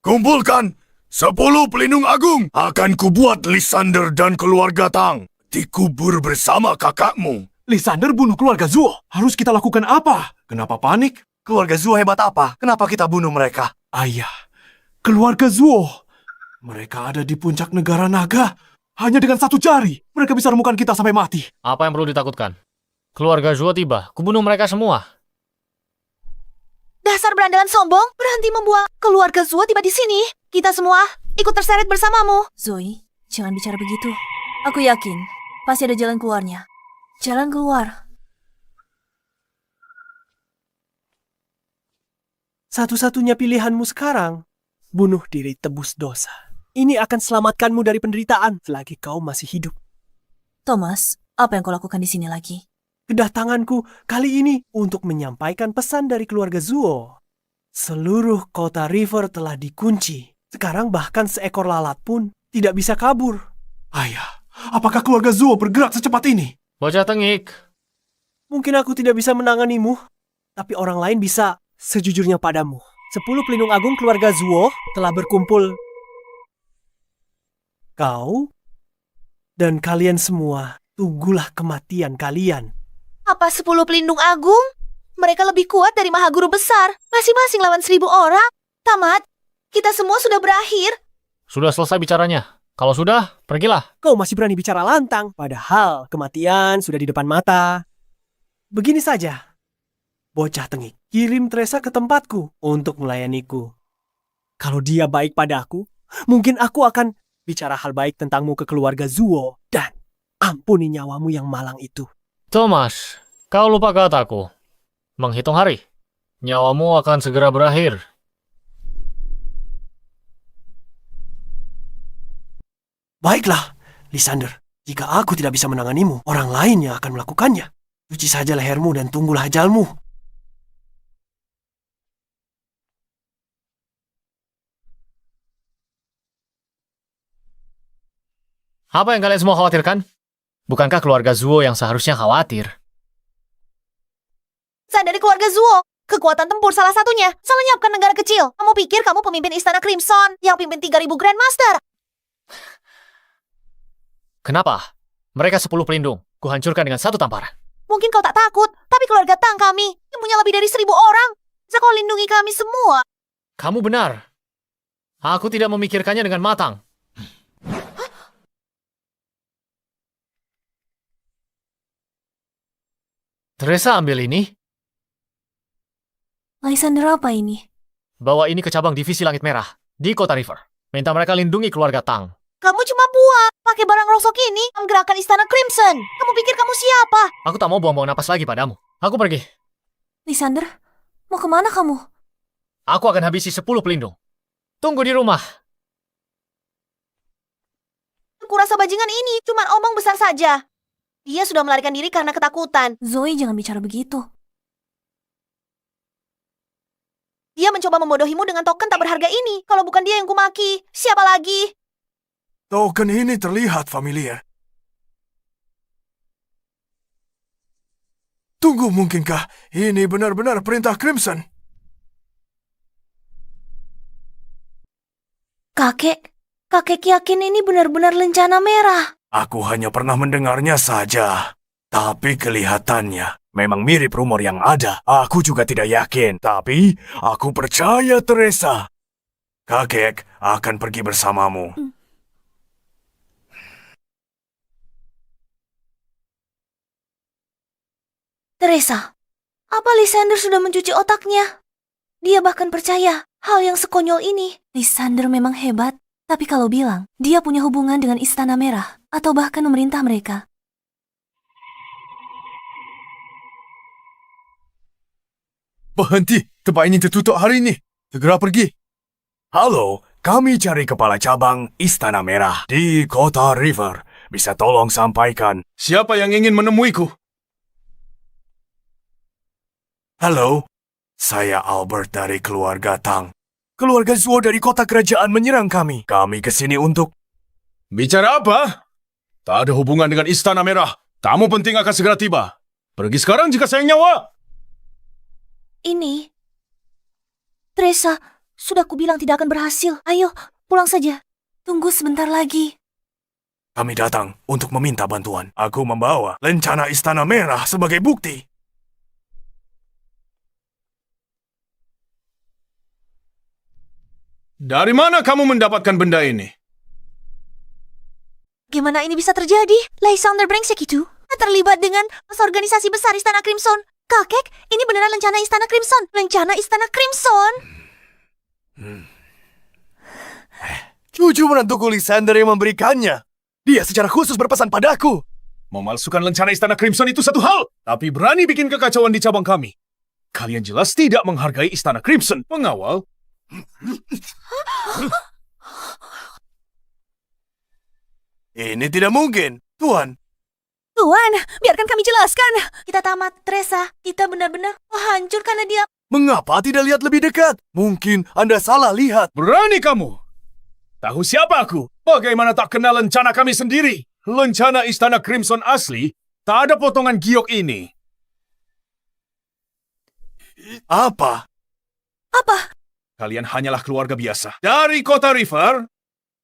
Kumpulkan 10 pelindung agung. Akan kubuat Lysander dan keluarga Tang dikubur bersama kakakmu. Lysander bunuh keluarga Zuo. Harus kita lakukan apa? Kenapa panik? keluarga Zuo hebat apa? Kenapa kita bunuh mereka? Ayah, keluarga Zuo. Mereka ada di puncak negara naga. Hanya dengan satu jari, mereka bisa remukan kita sampai mati. Apa yang perlu ditakutkan? Keluarga Zuo tiba, kubunuh mereka semua. Dasar berandalan sombong, berhenti membuang. Keluarga Zuo tiba di sini. Kita semua ikut terseret bersamamu. Zoe, jangan bicara begitu. Aku yakin, pasti ada jalan keluarnya. Jalan keluar. Satu-satunya pilihanmu sekarang, bunuh diri tebus dosa. Ini akan selamatkanmu dari penderitaan selagi kau masih hidup. Thomas, apa yang kau lakukan di sini lagi? Kedatanganku kali ini untuk menyampaikan pesan dari keluarga Zuo. Seluruh kota River telah dikunci. Sekarang bahkan seekor lalat pun tidak bisa kabur. Ayah, apakah keluarga Zuo bergerak secepat ini? Bocah tengik. Mungkin aku tidak bisa menanganimu, tapi orang lain bisa. Sejujurnya padamu, 10 pelindung agung keluarga Zuo telah berkumpul. Kau dan kalian semua, tunggulah kematian kalian. Apa 10 pelindung agung? Mereka lebih kuat dari Maha Guru Besar. Masing-masing lawan 1000 orang. Tamat, Kita semua sudah berakhir. Sudah selesai bicaranya. Kalau sudah, pergilah. Kau masih berani bicara lantang, padahal kematian sudah di depan mata. Begini saja. Bocah tengik, kirim Teresa ke tempatku untuk melayaniku. Kalau dia baik padaku, mungkin aku akan bicara hal baik tentangmu ke keluarga Zuo dan ampuni nyawamu yang malang itu. Thomas, kau lupa kataku. Menghitung hari, nyawamu akan segera berakhir. Baiklah, Lysander. Jika aku tidak bisa menanganimu, orang lain yang akan melakukannya. Cuci saja lehermu dan tunggulah ajalmu. Apa yang kalian semua khawatirkan? Bukankah keluarga Zuo yang seharusnya khawatir? Sadari keluarga Zuo. Kekuatan tempur salah satunya. Salah nyiapkan negara kecil. Kamu pikir kamu pemimpin Istana Crimson yang pimpin 3.000 Grandmaster? Kenapa? Mereka 10 pelindung. Kuhancurkan dengan satu tamparan. Mungkin kau tak takut, tapi keluarga Tang kami yang punya lebih dari 1.000 orang. Bisa kau lindungi kami semua. Kamu benar. Aku tidak memikirkannya dengan matang. Teresa ambil ini. Lysander, apa ini? Bawa ini ke cabang divisi Langit Merah di Kota River. Minta mereka lindungi keluarga Tang. Kamu cuma buat. Pakai barang rosok ini menggerakkan Istana Crimson. Kamu pikir kamu siapa? Aku tak mau buang-buang napas lagi padamu. Aku pergi. Lysander, mau kemana kamu? Aku akan habisi 10 pelindung. Tunggu di rumah. Aku rasa bajingan ini cuma omong besar saja. Dia sudah melarikan diri karena ketakutan. Zoe, jangan bicara begitu. Dia mencoba membodohimu dengan token tak berharga ini. Kalau bukan dia yang kumaki, siapa lagi? Token ini terlihat familiar. Tunggu, mungkinkah ini benar-benar perintah Crimson? Kakek yakin ini benar-benar lencana merah. Aku hanya pernah mendengarnya saja. Tapi kelihatannya memang mirip rumor yang ada. Aku juga tidak yakin. Tapi aku percaya Teresa. Kakek akan pergi bersamamu. Teresa, apa Lysander sudah mencuci otaknya? Dia bahkan percaya hal yang sekonyol ini. Lysander memang hebat. Tapi kalau bilang dia punya hubungan dengan Istana Merah atau bahkan memerintah mereka. Berhenti, tempat ini tertutup hari ini. Segera pergi. Halo, kami cari kepala cabang Istana Merah di Kota River. Bisa tolong sampaikan. Siapa yang ingin menemuiku? Halo, saya Albert dari keluarga Tang. Keluarga Zuo dari kota kerajaan menyerang kami. Kami kesini untuk... Bicara apa? Tak ada hubungan dengan Istana Merah. Tamu penting akan segera tiba. Pergi sekarang jika sayang nyawa. Ini... Teresa, sudah kubilang tidak akan berhasil. Ayo, pulang saja. Tunggu sebentar lagi. Kami datang untuk meminta bantuan. Aku membawa lencana Istana Merah sebagai bukti. Dari mana kamu mendapatkan benda ini? Gimana ini bisa terjadi? Lysander brengsek itu terlibat dengan organisasi besar Istana Crimson. Kakek, ini beneran lencana Istana Crimson. Lencana Istana Crimson. Cucu menantuku Lysander yang memberikannya. Dia secara khusus berpesan padaku. Memalsukan lencana Istana Crimson itu satu hal, tapi berani bikin kekacauan di cabang kami. Kalian jelas tidak menghargai Istana Crimson. Pengawal. Ini tidak mungkin, Tuan. Tuan, biarkan kami jelaskan. Kita tamat, Teresa. Kita benar-benar hancur karena dia. Mengapa tidak lihat lebih dekat? Mungkin Anda salah lihat. Berani kamu? Tahu siapa aku? Bagaimana tak kenal lencana kami sendiri? Lencana Istana Crimson asli, tak ada potongan giok ini. Apa? Apa? Kalian hanyalah keluarga biasa. Dari kota River,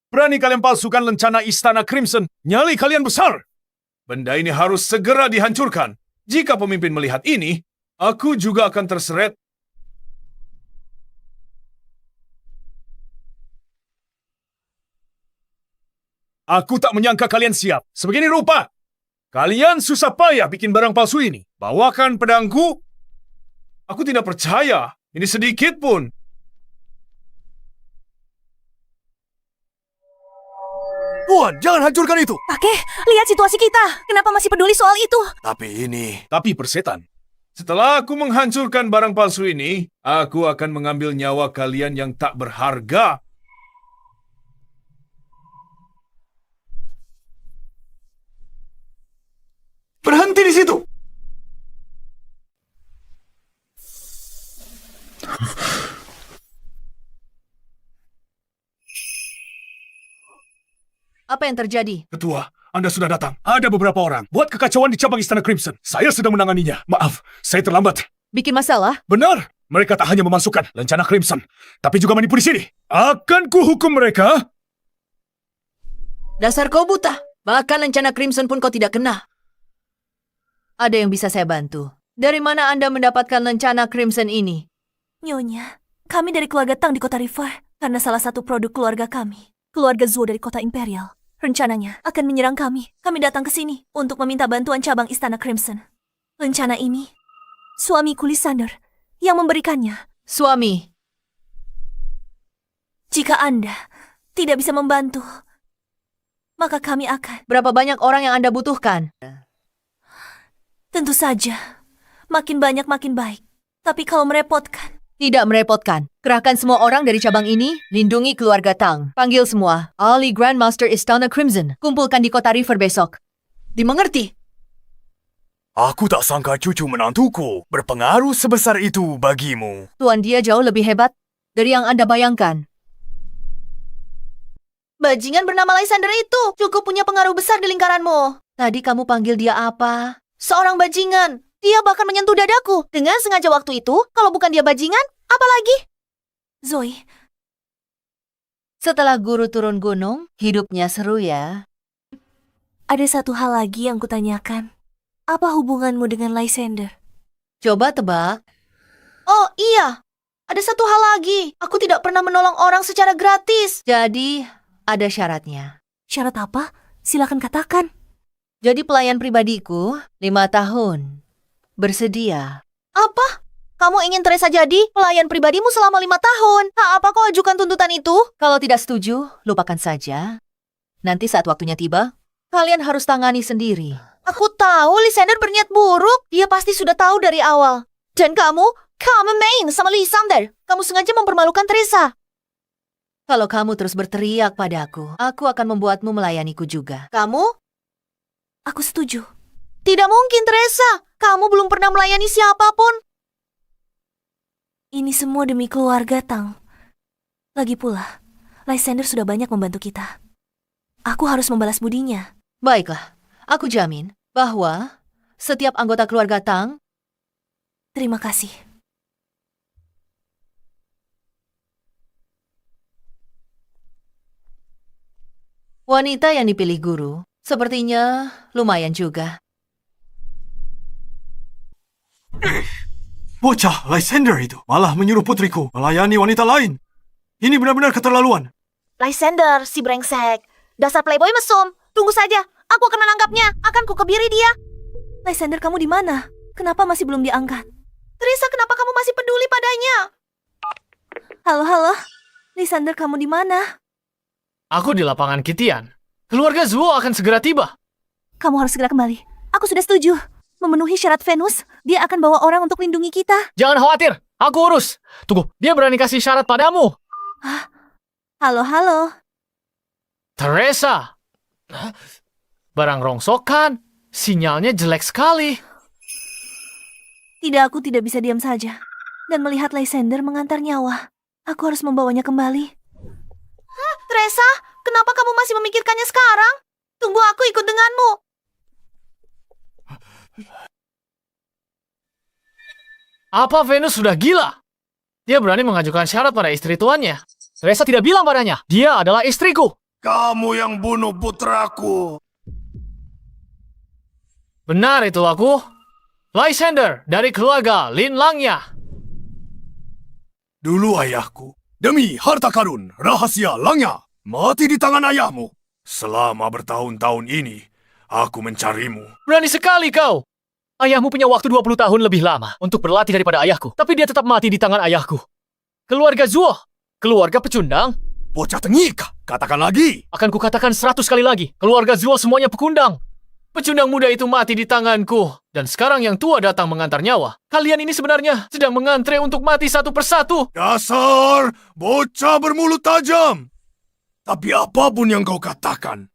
berani kalian palsukan lencana Istana Crimson. Nyali kalian besar. Benda ini harus segera dihancurkan. Jika pemimpin melihat ini, aku juga akan terseret. Aku tak menyangka kalian siap. Sebegini rupa. Kalian susah payah bikin barang palsu ini. Bawakan pedangku. Aku tidak percaya. Ini sedikit pun. Tuan, jangan hancurkan itu. Kakek, lihat situasi kita. Kenapa masih peduli soal itu? Tapi persetan. Setelah aku menghancurkan barang palsu ini, aku akan mengambil nyawa kalian yang tak berharga. Berhenti di situ. Apa yang terjadi? Ketua, Anda sudah datang. Ada beberapa orang buat kekacauan di cabang Istana Crimson. Saya sedang menanganinya. Maaf, saya terlambat. Bikin masalah? Benar, mereka tak hanya memasukkan lencana Crimson, tapi juga menipu di sini. Akan kuhukum mereka. Dasar kau buta. Bahkan lencana Crimson pun kau tidak kena. Ada yang bisa saya bantu. Dari mana Anda mendapatkan lencana Crimson ini? Nyonya, kami dari keluarga Tang di kota River. Karena salah satu produk keluarga kami, keluarga Zuo dari kota Imperial, rencananya akan menyerang kami. Kami datang ke sini untuk meminta bantuan cabang Istana Crimson. Rencana ini, suamiku Lysander yang memberikannya. Suami. Jika Anda tidak bisa membantu, maka kami akan... Berapa banyak orang yang Anda butuhkan? Tentu saja, makin banyak makin baik. Tapi kalau merepotkan... Tidak merepotkan. Kerahkan semua orang dari cabang ini, lindungi keluarga Tang. Panggil semua. Ali Grandmaster Istana Crimson. Kumpulkan di kota River besok. Dimengerti? Aku tak sangka cucu menantuku berpengaruh sebesar itu bagimu. Tuan dia jauh lebih hebat dari yang Anda bayangkan. Bajingan bernama Lysander itu cukup punya pengaruh besar di lingkaranmu. Tadi kamu panggil dia apa? Seorang bajingan. Dia bahkan menyentuh dadaku dengan sengaja waktu itu. Kalau bukan dia bajingan, apa lagi? Zoe. Setelah guru turun gunung, hidupnya seru ya. Ada satu hal lagi yang kutanyakan. Apa hubunganmu dengan Lysander? Coba tebak. Oh iya, ada satu hal lagi. Aku tidak pernah menolong orang secara gratis. Jadi, ada syaratnya. Syarat apa? Silakan katakan. Jadi pelayan pribadiku, 5 tahun. Bersedia. Apa? Kamu ingin Teresa jadi pelayan pribadimu selama 5 tahun? Apa kau ajukan tuntutan itu? Kalau tidak setuju, lupakan saja. Nanti saat waktunya tiba, kalian harus tangani sendiri. Aku tahu Lysander berniat buruk. Dia pasti sudah tahu dari awal. Dan kamu main sama Lysander. Kamu sengaja mempermalukan Teresa. Kalau kamu terus berteriak padaku, aku akan membuatmu melayaniku juga. Kamu? Aku setuju. Tidak mungkin, Teresa. Kamu belum pernah melayani siapapun. Ini semua demi keluarga Tang. Lagi pula, Lysander sudah banyak membantu kita. Aku harus membalas budinya. Baiklah, aku jamin bahwa setiap anggota keluarga Tang... Terima kasih. Wanita yang dipilih guru sepertinya lumayan juga. Bocah Lysander itu malah menyuruh putriku melayani wanita lain. Ini benar-benar keterlaluan. Lysander, si brengsek. Dasar playboy mesum. Tunggu saja, aku akan menangkapnya. Akan kukebiri dia. Lysander, kamu di mana? Kenapa masih belum diangkat? Teresa, kenapa kamu masih peduli padanya? Halo. Lysander, kamu di mana? Aku di lapangan Kitian. Keluarga Zuo akan segera tiba. Kamu harus segera kembali. Aku sudah setuju. Memenuhi syarat Venus, dia akan bawa orang untuk lindungi kita. Jangan khawatir, aku urus. Tunggu, dia berani kasih syarat padamu. Halo. Teresa. Barang rongsokan. Sinyalnya jelek sekali. Tidak, aku tidak bisa diam saja. Dan melihat Lysander mengantar nyawa. Aku harus membawanya kembali. Teresa, kenapa kamu masih memikirkannya sekarang? Tunggu, aku ikut denganmu. Apa Venus sudah gila? Dia berani mengajukan syarat pada istri tuannya. Teresa tidak bilang padanya, dia adalah istriku. Kamu yang bunuh putraku. Benar itu aku. Lysander dari keluarga Lin Langya. Dulu ayahku, demi harta karun, rahasia Langya, mati di tangan ayahmu. Selama bertahun-tahun ini, aku mencarimu. Berani sekali kau. Ayahmu punya waktu 20 tahun lebih lama untuk berlatih daripada ayahku. Tapi dia tetap mati di tangan ayahku. Keluarga Zuo. Keluarga pecundang. Bocah tengik, katakan lagi. Akan kukatakan 100 kali lagi. Keluarga Zuo semuanya pekundang. Pecundang muda itu mati di tanganku. Dan sekarang yang tua datang mengantar nyawa. Kalian ini sebenarnya sedang mengantre untuk mati satu persatu. Dasar bocah bermulut tajam. Tapi apapun yang kau katakan,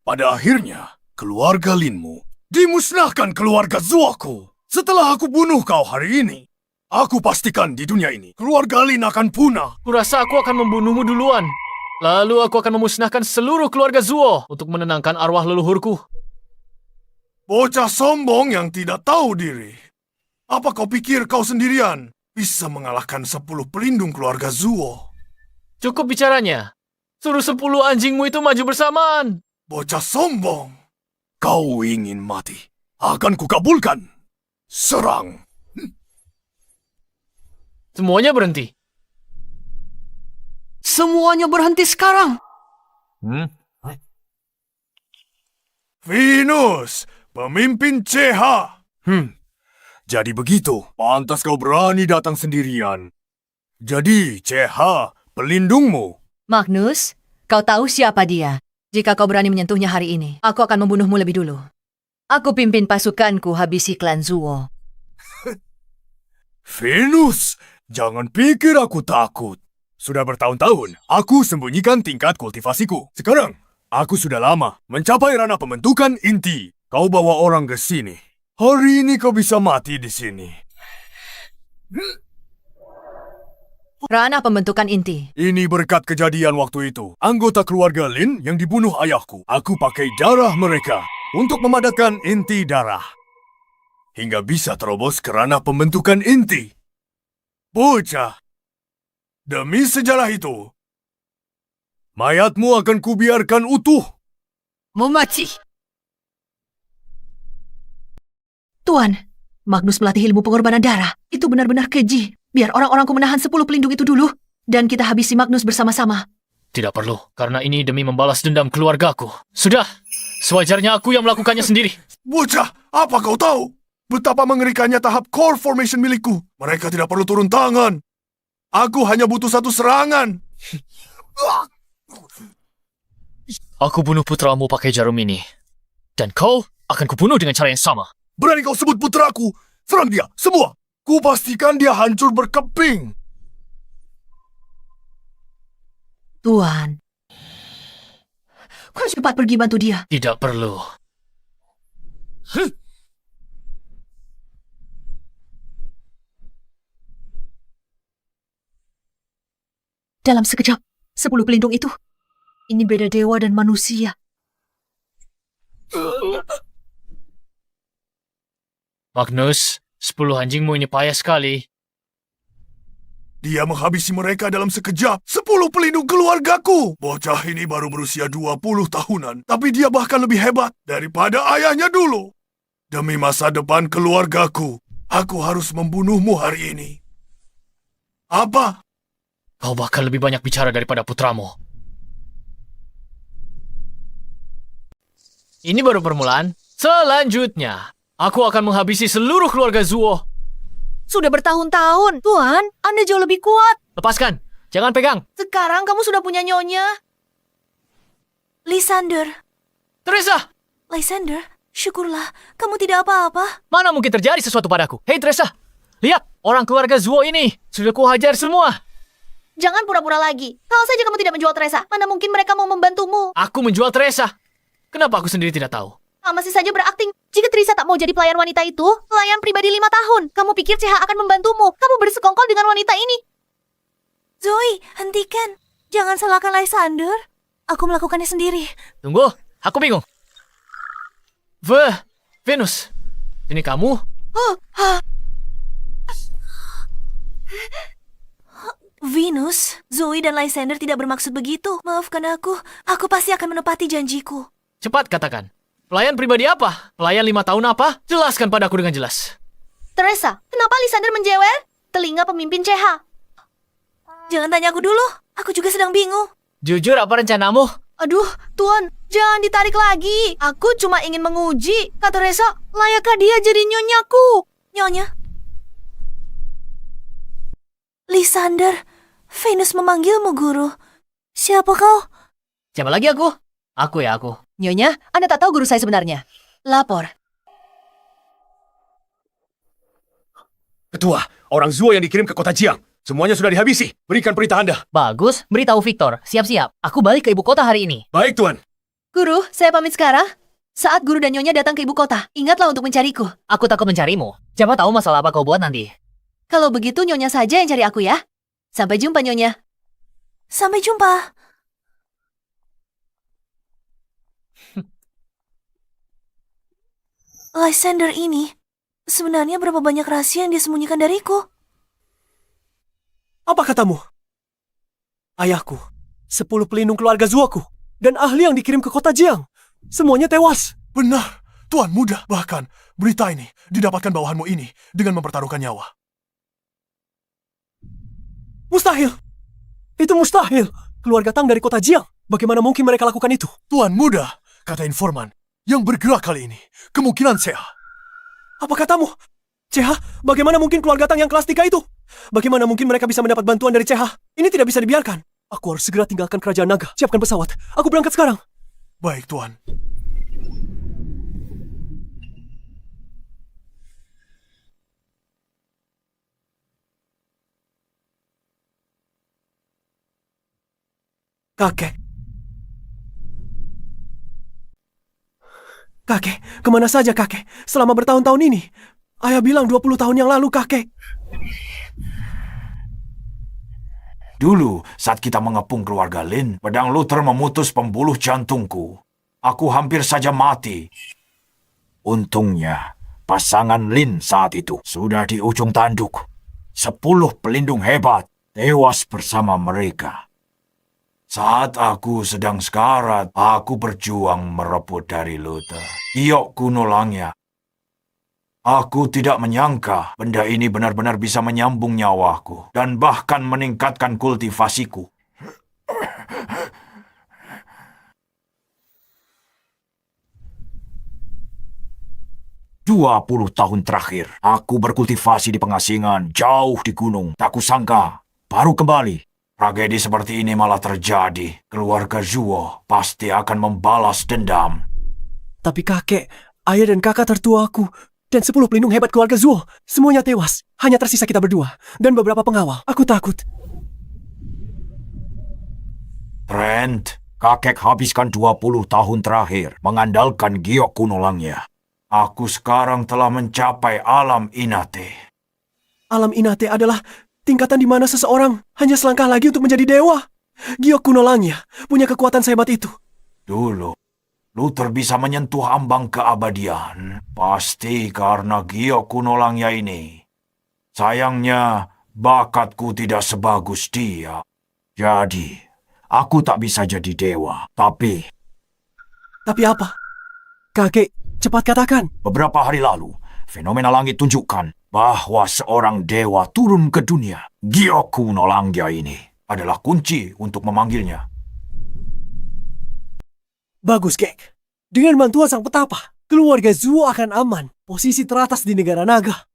pada akhirnya keluarga Linmu dimusnahkan keluarga Zuoku. Setelah aku bunuh kau hari ini, aku pastikan di dunia ini keluarga Lin akan punah. Kurasa aku akan membunuhmu duluan. Lalu aku akan memusnahkan seluruh keluarga Zuo untuk menenangkan arwah leluhurku. Bocah sombong yang tidak tahu diri. Apa kau pikir kau sendirian bisa mengalahkan 10 pelindung keluarga Zuo? Cukup bicaranya. Suruh 10 anjingmu itu maju bersamaan. Bocah sombong. Kau ingin mati. Akan kukabulkan. Serang. Semuanya berhenti. Semuanya berhenti sekarang. Venus, pemimpin CH. Jadi begitu. Pantas kau berani datang sendirian. Jadi, CH, pelindungmu. Magnus, kau tahu siapa dia? Jika kau berani menyentuhnya hari ini, aku akan membunuhmu lebih dulu. Aku pimpin pasukanku habisi klan Zuo. Venus, jangan pikir aku takut. Sudah bertahun-tahun, aku sembunyikan tingkat kultivasiku. Sekarang, aku sudah lama mencapai ranah pembentukan inti. Kau bawa orang ke sini. Hari ini kau bisa mati di sini. Ranah pembentukan inti. Ini berkat kejadian waktu itu. Anggota keluarga Lin yang dibunuh ayahku. Aku pakai darah mereka untuk memadatkan inti darah. Hingga bisa terobos ke ranah pembentukan inti. Bocah. Demi sejarah itu, mayatmu akan kubiarkan utuh. Memaci. Tuan, Magnus melatih ilmu pengorbanan darah. Itu benar-benar keji. Biar orang-orangku menahan 10 pelindung itu dulu. Dan kita habisi Magnus bersama-sama. Tidak perlu, karena ini demi membalas dendam keluargaku. Sudah, sewajarnya aku yang melakukannya sendiri. Bocah, apa kau tahu? Betapa mengerikannya tahap core formation milikku. Mereka tidak perlu turun tangan. Aku hanya butuh satu serangan. Aku bunuh putramu pakai jarum ini. Dan kau akan kubunuh dengan cara yang sama. Berani kau sebut putraku? Serang dia, semua. Kupastikan dia hancur berkeping. Tuan, kau cepat pergi bantu dia. Tidak perlu. Dalam sekejap, 10 pelindung itu. Ini beda dewa dan manusia. Magnus, 10 anjingmu ini payah sekali. Dia menghabisi mereka dalam sekejap. 10 pelindung keluargaku. Bocah ini baru berusia 20 tahunan. Tapi dia bahkan lebih hebat daripada ayahnya dulu. Demi masa depan keluargaku, aku harus membunuhmu hari ini. Apa? Kau bahkan lebih banyak bicara daripada putramu. Ini baru permulaan. Selanjutnya, aku akan menghabisi seluruh keluarga Zuo. Sudah bertahun-tahun. Tuan, Anda jauh lebih kuat. Lepaskan, jangan pegang. Sekarang kamu sudah punya nyonya. Lysander, Teresa, Lysander, syukurlah kamu tidak apa-apa. mana mungkin terjadi sesuatu padaku? Hei Teresa, lihat, orang keluarga Zuo ini sudah kuhajar semua. Jangan pura-pura lagi. Kalau saja kamu tidak menjual Teresa, mana mungkin mereka mau membantumu? Aku menjual Teresa. Kenapa aku sendiri tidak tahu? Masih saja berakting. Jika Teresa tak mau jadi pelayan wanita itu, pelayan pribadi 5 tahun. Kamu pikir CH akan membantumu? Kamu bersekongkol dengan wanita ini. Zoe, hentikan. Jangan salahkan Lysander. Aku melakukannya sendiri. Tunggu, aku bingung. Venus, ini kamu? Venus, Zoe dan Lysander tidak bermaksud begitu. Maafkan aku. Aku pasti akan menepati janjiku. Cepat katakan. Pelayan pribadi apa? Pelayan 5 tahun apa? Jelaskan padaku dengan jelas. Teresa, kenapa Lysander menjewer? Telinga pemimpin CH. Jangan tanya aku dulu. Aku juga sedang bingung. Jujur apa rencanamu? Aduh, Tuan, Jangan ditarik lagi. Aku cuma ingin menguji. Kata Resa, layakkah dia jadi nyonyaku? Nyonya. Lysander, Venus memanggilmu, Guru. Siapa kau? Siapa lagi aku? Aku. Nyonya, Anda tak tahu guru saya sebenarnya. Lapor. Ketua, orang Zuo yang dikirim ke kota Jiang. Semuanya sudah dihabisi. Berikan perintah Anda. Bagus, beritahu Victor. Siap-siap. Aku balik ke ibu kota hari ini. Baik, Tuan. Guru, saya pamit sekarang. Saat guru dan Nyonya datang ke ibu kota, ingatlah untuk mencariku. Aku takut mencarimu. Siapa tahu masalah apa kau buat nanti. Kalau begitu Nyonya saja yang cari aku ya. Sampai jumpa Nyonya. Sampai jumpa. Lysander ini, sebenarnya berapa banyak rahasia yang dia sembunyikan dariku? Apa katamu? Ayahku, 10 pelindung keluarga Zuoku, dan ahli yang dikirim ke kota Jiang. Semuanya tewas. Benar, Tuan Muda. Bahkan, berita ini didapatkan bawahanmu ini dengan mempertaruhkan nyawa. Mustahil. Itu mustahil. Keluarga Tang dari kota Jiang. Bagaimana mungkin mereka lakukan itu? Tuan Muda, kata informan, yang bergerak kali ini kemungkinan Seha. Apa katamu? CH, bagaimana mungkin keluarga Tang yang kelas 3 itu? Bagaimana mungkin mereka bisa mendapat bantuan dari CH? Ini tidak bisa dibiarkan. Aku harus segera tinggalkan kerajaan naga. Siapkan pesawat. Aku berangkat sekarang. Baik, Tuan. Kakek. Kakek, kemana saja kakek? Selama bertahun-tahun ini. Ayah bilang 20 tahun yang lalu kakek. Dulu, saat kita mengepung keluarga Lin, pedang Luther memutus pembuluh jantungku. Aku hampir saja mati. Untungnya, pasangan Lin saat itu sudah di ujung tanduk. 10 pelindung hebat tewas bersama mereka. Saat aku sedang sekarat, aku berjuang merebut dari Luther. Giok kuno Langya. Aku tidak menyangka benda ini benar-benar bisa menyambung nyawaku dan bahkan meningkatkan kultivasiku. 20 tahun terakhir, aku berkultivasi di pengasingan, jauh di gunung. Tak kusangka, baru kembali. Tragedi seperti ini malah terjadi. Keluarga Zuo pasti akan membalas dendam. Tapi kakek, ayah dan kakak tertuaku, dan 10 pelindung hebat keluarga Zuo, semuanya tewas. Hanya tersisa kita berdua, dan beberapa pengawal. Aku takut. Trent, kakek habiskan 20 tahun terakhir mengandalkan giok kuno Langya. Aku sekarang telah mencapai alam Inate. Alam Inate adalah tingkatan di mana seseorang hanya selangkah lagi untuk menjadi dewa. Giok kuno Langya punya kekuatan sehebat itu. Dulu, Luther bisa menyentuh ambang keabadian. Pasti karena giok kuno Langya ini. Sayangnya, bakatku tidak sebagus dia. Jadi, aku tak bisa jadi dewa. Tapi apa? Kakek, cepat katakan. beberapa hari lalu, fenomena langit tunjukkan bahwa seorang dewa turun ke dunia. Giok kuno Langya ini adalah kunci untuk memanggilnya. Bagus, Kek. Dengan bantuan sang petapa, keluarga Zuo akan aman. Posisi teratas di negara naga.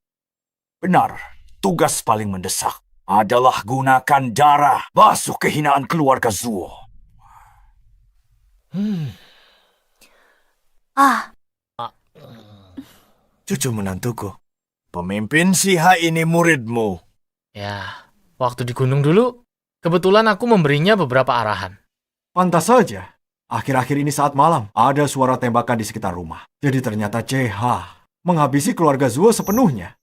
Benar, tugas paling mendesak adalah gunakan darah basuh kehinaan keluarga Zuo. Cucu menantuku. Pemimpin Siha ini muridmu. Ya, waktu di gunung dulu, kebetulan aku memberinya beberapa arahan. Pantas saja. Akhir-akhir ini saat malam, ada suara tembakan di sekitar rumah. Jadi ternyata CH menghabisi keluarga Zuo sepenuhnya.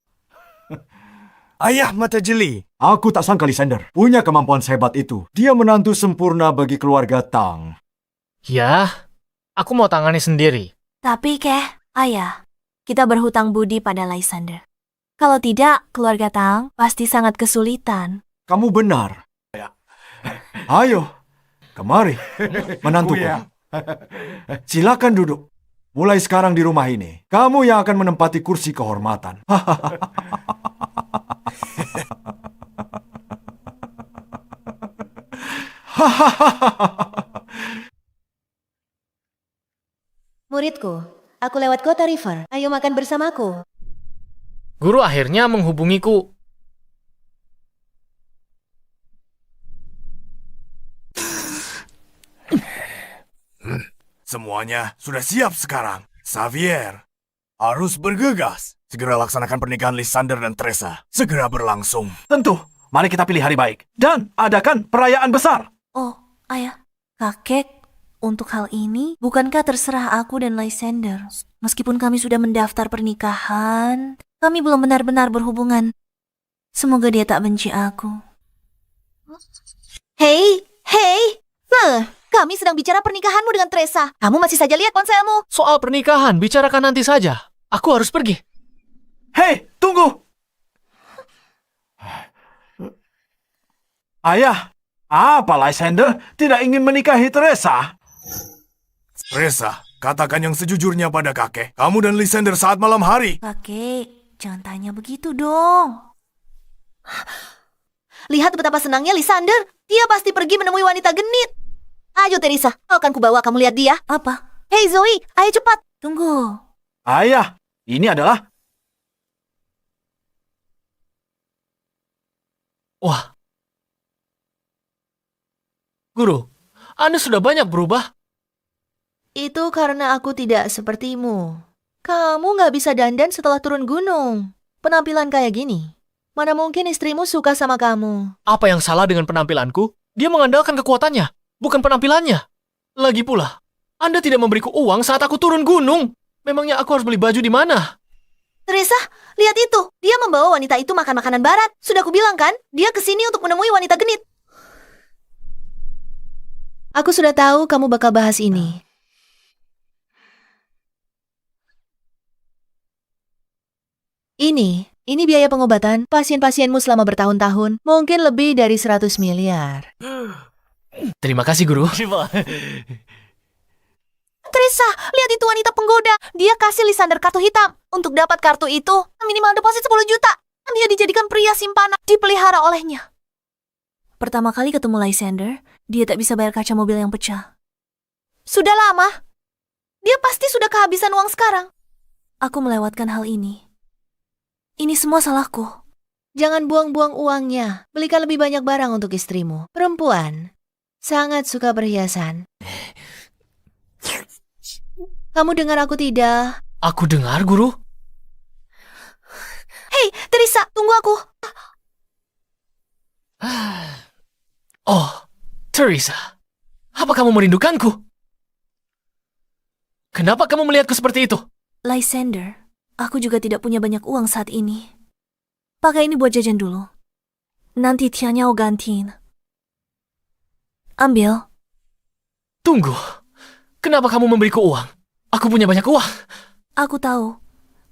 Ayah mata jeli. Aku tak sangka Lysander punya kemampuan sehebat itu. Dia menantu sempurna bagi keluarga Tang. Ya, aku mau tangani sendiri. Tapi, Keh, ayah, kita berhutang budi pada Lysander. Kalau tidak, keluarga Tang pasti sangat kesulitan. Kamu benar. Ayo, kemari, menantuku. Silakan duduk. Mulai sekarang di rumah ini, kamu yang akan menempati kursi kehormatan. Aku lewat kota River. Ayo makan bersamaku. Guru akhirnya menghubungiku. Semuanya sudah siap sekarang. Xavier, harus bergegas. Segera laksanakan pernikahan Lysander dan Teresa. Segera berlangsung. Tentu, mari kita pilih hari baik. Dan adakan perayaan besar. Oh, ayah, kakek, untuk hal ini, bukankah terserah aku dan Lysander? Meskipun kami sudah mendaftar pernikahan, kami belum benar-benar berhubungan. Semoga dia tak benci aku. Hei, kami sedang bicara pernikahanmu dengan Teresa. Kamu masih saja lihat ponselmu. Soal pernikahan, bicarakan nanti saja. Aku harus pergi. Hei, tunggu! Ayah, apa Lysander tidak ingin menikahi Teresa? Teresa, katakan yang sejujurnya pada kakek. Kamu dan Lysander saat malam hari. Kakek, jangan tanya begitu dong. Lihat betapa senangnya Lysander. Dia pasti pergi menemui wanita genit. Ayo Teresa, akan kubawa kamu lihat dia. Apa? Hei Zoe, ayo cepat. Tunggu. Ayah, ini adalah... Wah. Guru, Anda sudah banyak berubah. Itu karena aku tidak sepertimu. Kamu nggak bisa dandan setelah turun gunung. Penampilan kayak gini. Mana mungkin istrimu suka sama kamu? Apa yang salah dengan penampilanku? Dia mengandalkan kekuatannya, bukan penampilannya. Lagi pula, Anda tidak memberiku uang saat aku turun gunung. Memangnya aku harus beli baju di mana? Teresa, lihat itu. Dia membawa wanita itu makan makanan barat. Sudah kubilang kan, dia kesini untuk menemui wanita genit. Aku sudah tahu kamu bakal bahas ini. Ini biaya pengobatan pasien-pasienmu selama bertahun-tahun. Mungkin lebih dari 100 miliar. Terima kasih, Guru. Teresa, lihat itu wanita penggoda. Dia kasih Lysander kartu hitam. Untuk dapat kartu itu, minimal deposit 10 juta. Dia dijadikan pria simpanan, dipelihara olehnya. Pertama kali ketemu Lysander, dia tak bisa bayar kaca mobil yang pecah. Sudah lama. Dia pasti sudah kehabisan uang sekarang. Aku melewatkan hal ini. Ini semua salahku. Jangan buang-buang uangnya. Belikan lebih banyak barang untuk istrimu. Perempuan sangat suka perhiasan. Kamu dengar aku tidak? Aku dengar, Guru. Hei, Teresa, tunggu aku. Oh, Teresa. Apa kamu merindukanku? Kenapa kamu melihatku seperti itu? Lysander, aku juga tidak punya banyak uang saat ini. Pakai ini buat jajan dulu. Nanti tianya aku gantiin. Ambil. Tunggu. Kenapa kamu memberiku uang? Aku punya banyak uang. Aku tahu.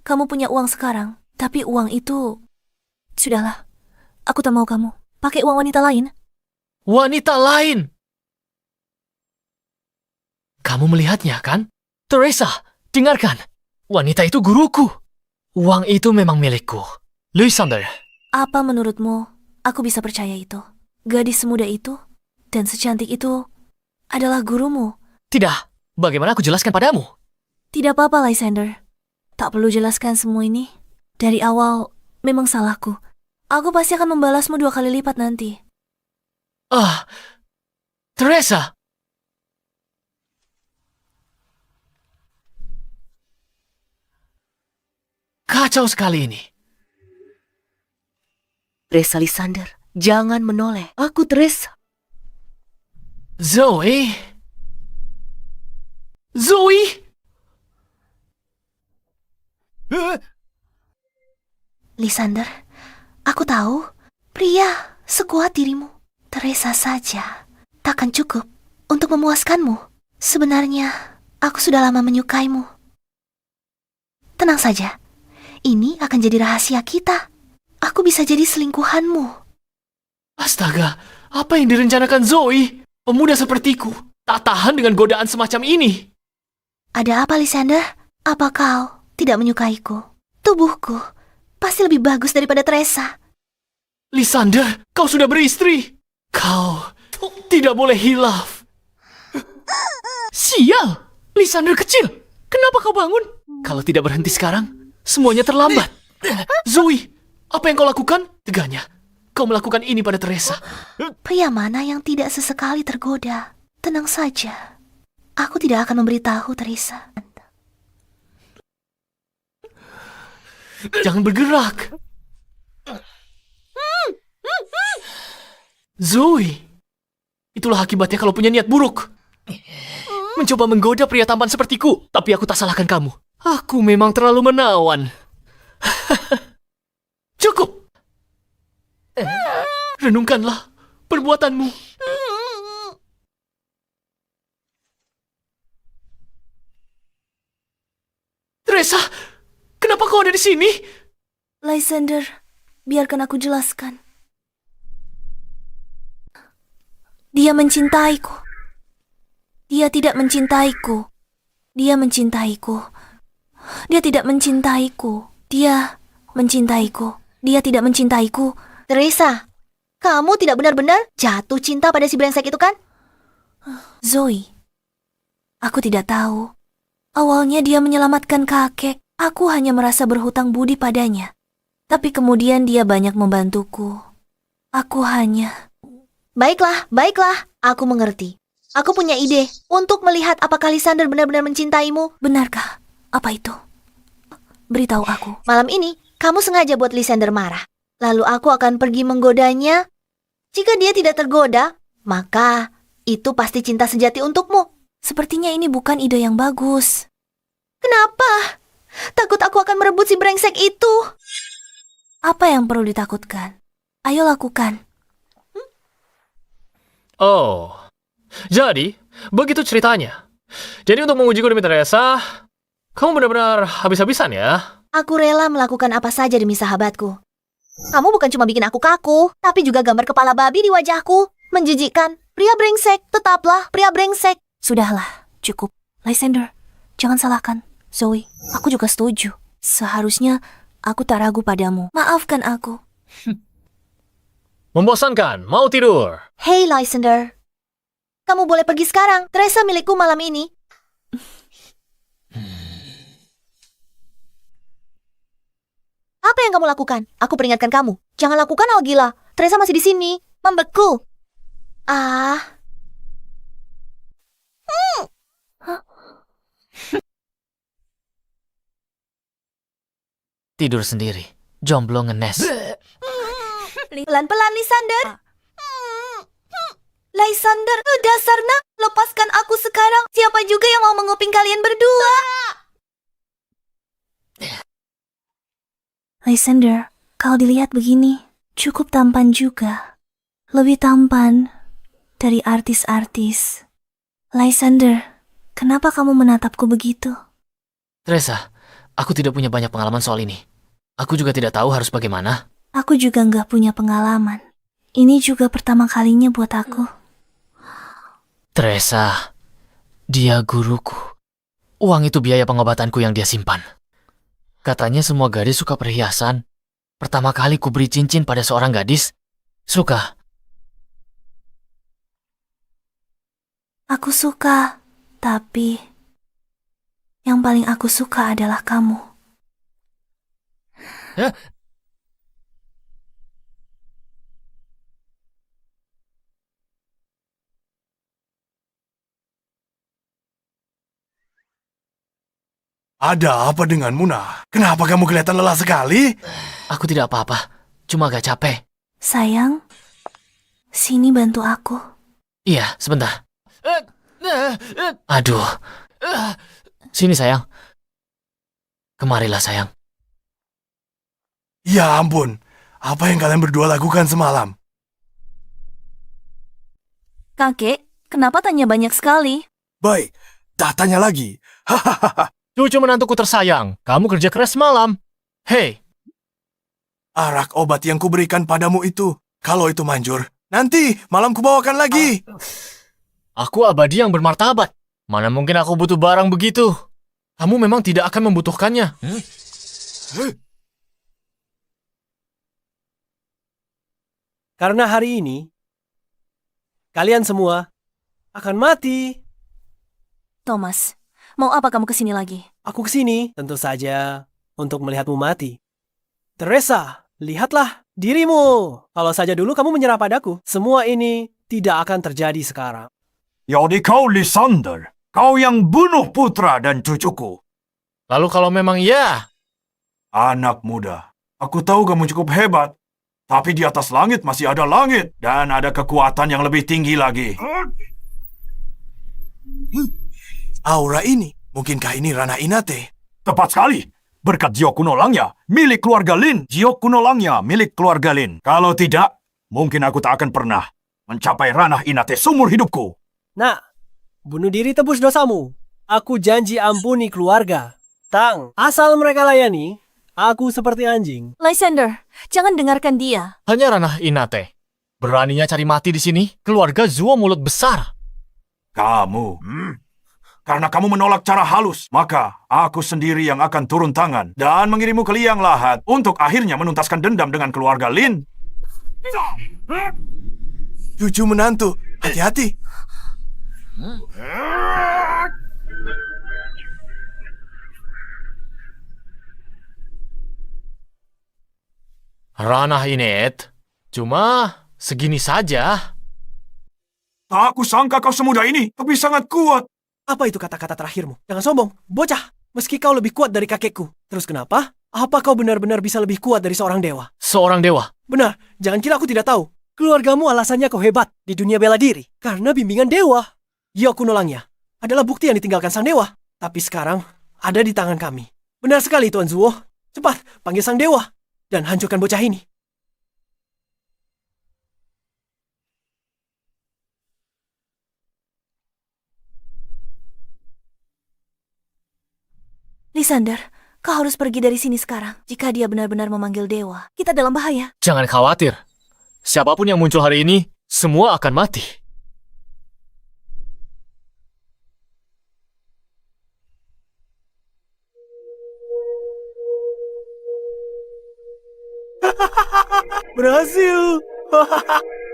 Kamu punya uang sekarang. Tapi uang itu... Sudahlah. Aku tak mau kamu. Pakai uang wanita lain. Wanita lain? Kamu melihatnya, kan? Teresa, dengarkan. Wanita itu guruku. Uang itu memang milikku. Lysander. Apa menurutmu aku bisa percaya itu? Gadis semuda itu dan secantik itu adalah gurumu. Tidak. Bagaimana aku jelaskan padamu? Tidak apa-apa, Lysander. Tak perlu jelaskan semua ini. Dari awal, memang salahku. Aku pasti akan membalasmu 2 kali lipat nanti. Teresa. Kacau sekali ini. Teresa Lysander, jangan menoleh. Aku Teresa. Zoe. Zoe. Lysander, aku tahu pria sekuat dirimu, Teresa saja, takkan cukup untuk memuaskanmu. Sebenarnya, aku sudah lama menyukaimu. Tenang saja, ini akan jadi rahasia kita. Aku bisa jadi selingkuhanmu. Astaga, apa yang direncanakan Zoe? Pemuda sepertiku tak tahan dengan godaan semacam ini. Ada apa, Lysander? Apa kau tidak menyukaiku? Tubuhku pasti lebih bagus daripada Teresa. Lysander, kau sudah beristri. Kau tidak boleh hilaf. Sial, Lysander kecil. Kenapa kau bangun? Kalau tidak berhenti sekarang, semuanya terlambat. Zoe, apa yang kau lakukan? Teganya, kau melakukan ini pada Teresa. Pria mana yang tidak sesekali tergoda? Tenang saja. Aku tidak akan memberitahu Teresa. Jangan bergerak. Zoe, itulah akibatnya kalau punya niat buruk. Mencoba menggoda pria tampan sepertiku, tapi aku tak salahkan kamu. Aku memang terlalu menawan. Cukup. Renungkanlah perbuatanmu. Teresa, kenapa kau ada di sini? Lysander, biarkan aku jelaskan. Dia mencintaiku. Dia tidak mencintaiku. Dia mencintaiku. Dia tidak mencintaiku. Dia mencintaiku. Dia tidak mencintaiku. Teresa, kamu tidak benar-benar jatuh cinta pada si brengsek itu kan? Zoe, aku tidak tahu. Awalnya dia menyelamatkan kakek. Aku hanya merasa berhutang budi padanya. Tapi kemudian dia banyak membantuku. Aku hanya... Baiklah, aku mengerti. Aku punya ide untuk melihat apakah Lysander benar-benar mencintaimu. Benarkah? Apa itu? Beritahu aku. Malam ini, kamu sengaja buat Lysander marah. Lalu aku akan pergi menggodanya. Jika dia tidak tergoda, maka itu pasti cinta sejati untukmu. Sepertinya ini bukan ide yang bagus. Kenapa? Takut aku akan merebut si brengsek itu. Apa yang perlu ditakutkan? Ayo lakukan. Oh, jadi begitu ceritanya. Jadi untuk mengujiku demi Teresa, kamu benar-benar habis-habisan ya? Aku rela melakukan apa saja demi sahabatku. Kamu bukan cuma bikin aku kaku, tapi juga gambar kepala babi di wajahku. Menjijikkan. Pria brengsek, tetaplah pria brengsek. Sudahlah, cukup. Lysander, jangan salahkan Zoe. Aku juga setuju. Seharusnya aku tak ragu padamu. Maafkan aku. Membosankan, mau tidur. Hey Lysander, kamu boleh pergi sekarang. Teresa milikku malam ini. Apa yang kamu lakukan? Aku peringatkan kamu. Jangan lakukan hal gila. Teresa masih di sini, membeku. Tidur sendiri, jomblo ngenes. Pelan-pelan, Lysander. Lysander, dasarnya lepaskan aku sekarang. Siapa juga yang mau menguping kalian berdua? Lysander, kalau dilihat begini, cukup tampan juga. Lebih tampan dari artis-artis. Lysander, kenapa kamu menatapku begitu? Teresa, aku tidak punya banyak pengalaman soal ini. Aku juga tidak tahu harus bagaimana. Aku juga nggak punya pengalaman. Ini juga pertama kalinya buat aku. Teresa, dia guruku. Uang itu biaya pengobatanku yang dia simpan. Katanya semua gadis suka perhiasan. Pertama kali ku beri cincin pada seorang gadis, suka. Aku suka, tapi yang paling aku suka adalah kamu. Ada apa denganmu, Nah? Kenapa kamu kelihatan lelah sekali? Aku tidak apa-apa, cuma agak capek. Sayang, sini bantu aku. Iya, sebentar. Aduh. Sini sayang. Kemarilah sayang. Ya ampun, apa yang kalian berdua lakukan semalam? Kakek, kenapa tanya banyak sekali? Baik, tak tanya lagi. Hahaha. Cucu menantuku tersayang, kamu kerja keras semalam. Hei, Arak obat yang kuberikan padamu itu, kalau itu manjur, nanti malam kubawakan lagi. aku abadi yang bermartabat. Mana mungkin aku butuh barang begitu? Kamu memang tidak akan membutuhkannya. Karena hari ini, kalian semua akan mati. Thomas, mau apa kamu kesini lagi? Aku kesini, tentu saja, untuk melihatmu mati. Teresa, lihatlah dirimu. Kalau saja dulu kamu menyerah padaku, semua ini tidak akan terjadi sekarang. Jadi kau Lysander, kau yang bunuh putra dan cucuku. Lalu kalau memang iya, Anak muda, aku tahu kamu cukup hebat. Tapi di atas langit masih ada langit. Dan ada kekuatan yang lebih tinggi lagi. Aura ini, mungkinkah ini ranah Inate? Tepat sekali. Berkat Jiok Kuno Langya, milik keluarga Lin. Jiok Kuno Langya, milik keluarga Lin. Kalau tidak, mungkin aku tak akan pernah mencapai ranah Inate seumur hidupku. Nah, bunuh diri tebus dosamu. Aku janji ampuni keluarga. Tang, asal mereka layani, aku seperti anjing. Lysander, jangan dengarkan dia. hanya ranah Inate. Beraninya cari mati di sini, keluarga Zuo mulut besar. Kamu, karena kamu menolak cara halus, maka aku sendiri yang akan turun tangan dan mengirimmu ke liang lahat untuk akhirnya menuntaskan dendam dengan keluarga Lin. Cucu menantu, hati-hati. Ranah Inet, cuma segini saja. Tak aku sangka kau semudah ini, tapi sangat kuat. Apa itu kata-kata terakhirmu? Jangan sombong, bocah. Meski kau lebih kuat dari kakekku. Terus kenapa? Apa kau benar-benar bisa lebih kuat dari seorang dewa? Seorang dewa. Benar, jangan kira aku tidak tahu. Keluargamu alasannya kau hebat di dunia bela diri. Karena bimbingan dewa. Jiok Kuno Langya adalah bukti yang ditinggalkan sang dewa. Tapi sekarang ada di tangan kami. Benar sekali Tuan Zuo. Cepat, panggil sang dewa. Dan hancurkan bocah ini. Lysander, kau harus pergi dari sini sekarang. Jika dia benar-benar memanggil dewa, kita dalam bahaya. Jangan khawatir. Siapapun yang muncul hari ini, semua akan mati. Berhasil.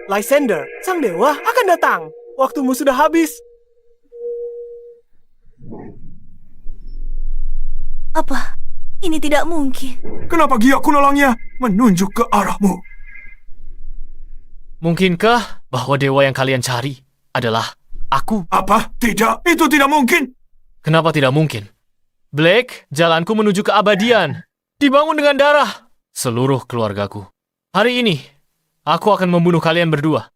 Lysander, sang dewa akan datang. Waktumu sudah habis. Apa? Ini tidak mungkin. Kenapa Jiok Kuno Langya menunjuk ke arahmu? Mungkinkah bahwa dewa yang kalian cari adalah aku? Apa? Tidak, itu tidak mungkin. Kenapa tidak mungkin? Blake, jalanku menuju keabadian. Dibangun dengan darah seluruh keluargaku. Hari ini, aku akan membunuh kalian berdua.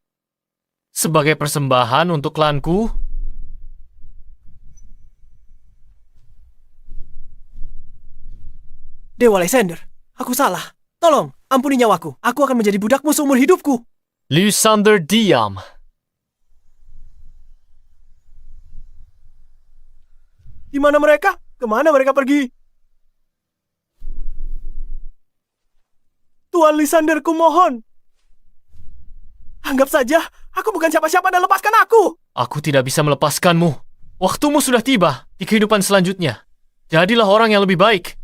Sebagai persembahan untuk klanku, Dewa Lysander, aku salah. Tolong, ampuni nyawaku. Aku akan menjadi budakmu seumur hidupku. Lysander diam. Di mana mereka? Kemana mereka pergi? Tuan Lysander, kumohon. Anggap saja, aku bukan siapa-siapa dan lepaskan aku. Aku tidak bisa melepaskanmu. Waktumu sudah tiba di kehidupan selanjutnya. Jadilah orang yang lebih baik.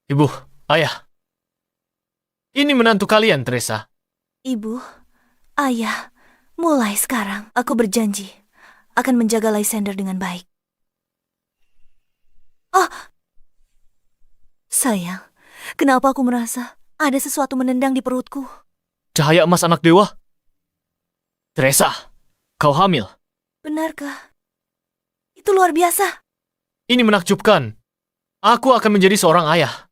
Ibu, ayah. Ini menantu kalian, Teresa. Ibu, ayah, mulai sekarang aku berjanji akan menjaga Lysander dengan baik. Oh, sayang, kenapa aku merasa ada sesuatu menendang di perutku? Cahaya emas anak dewa. Teresa, kau hamil. Benarkah? Itu luar biasa. Ini menakjubkan. Aku akan menjadi seorang ayah.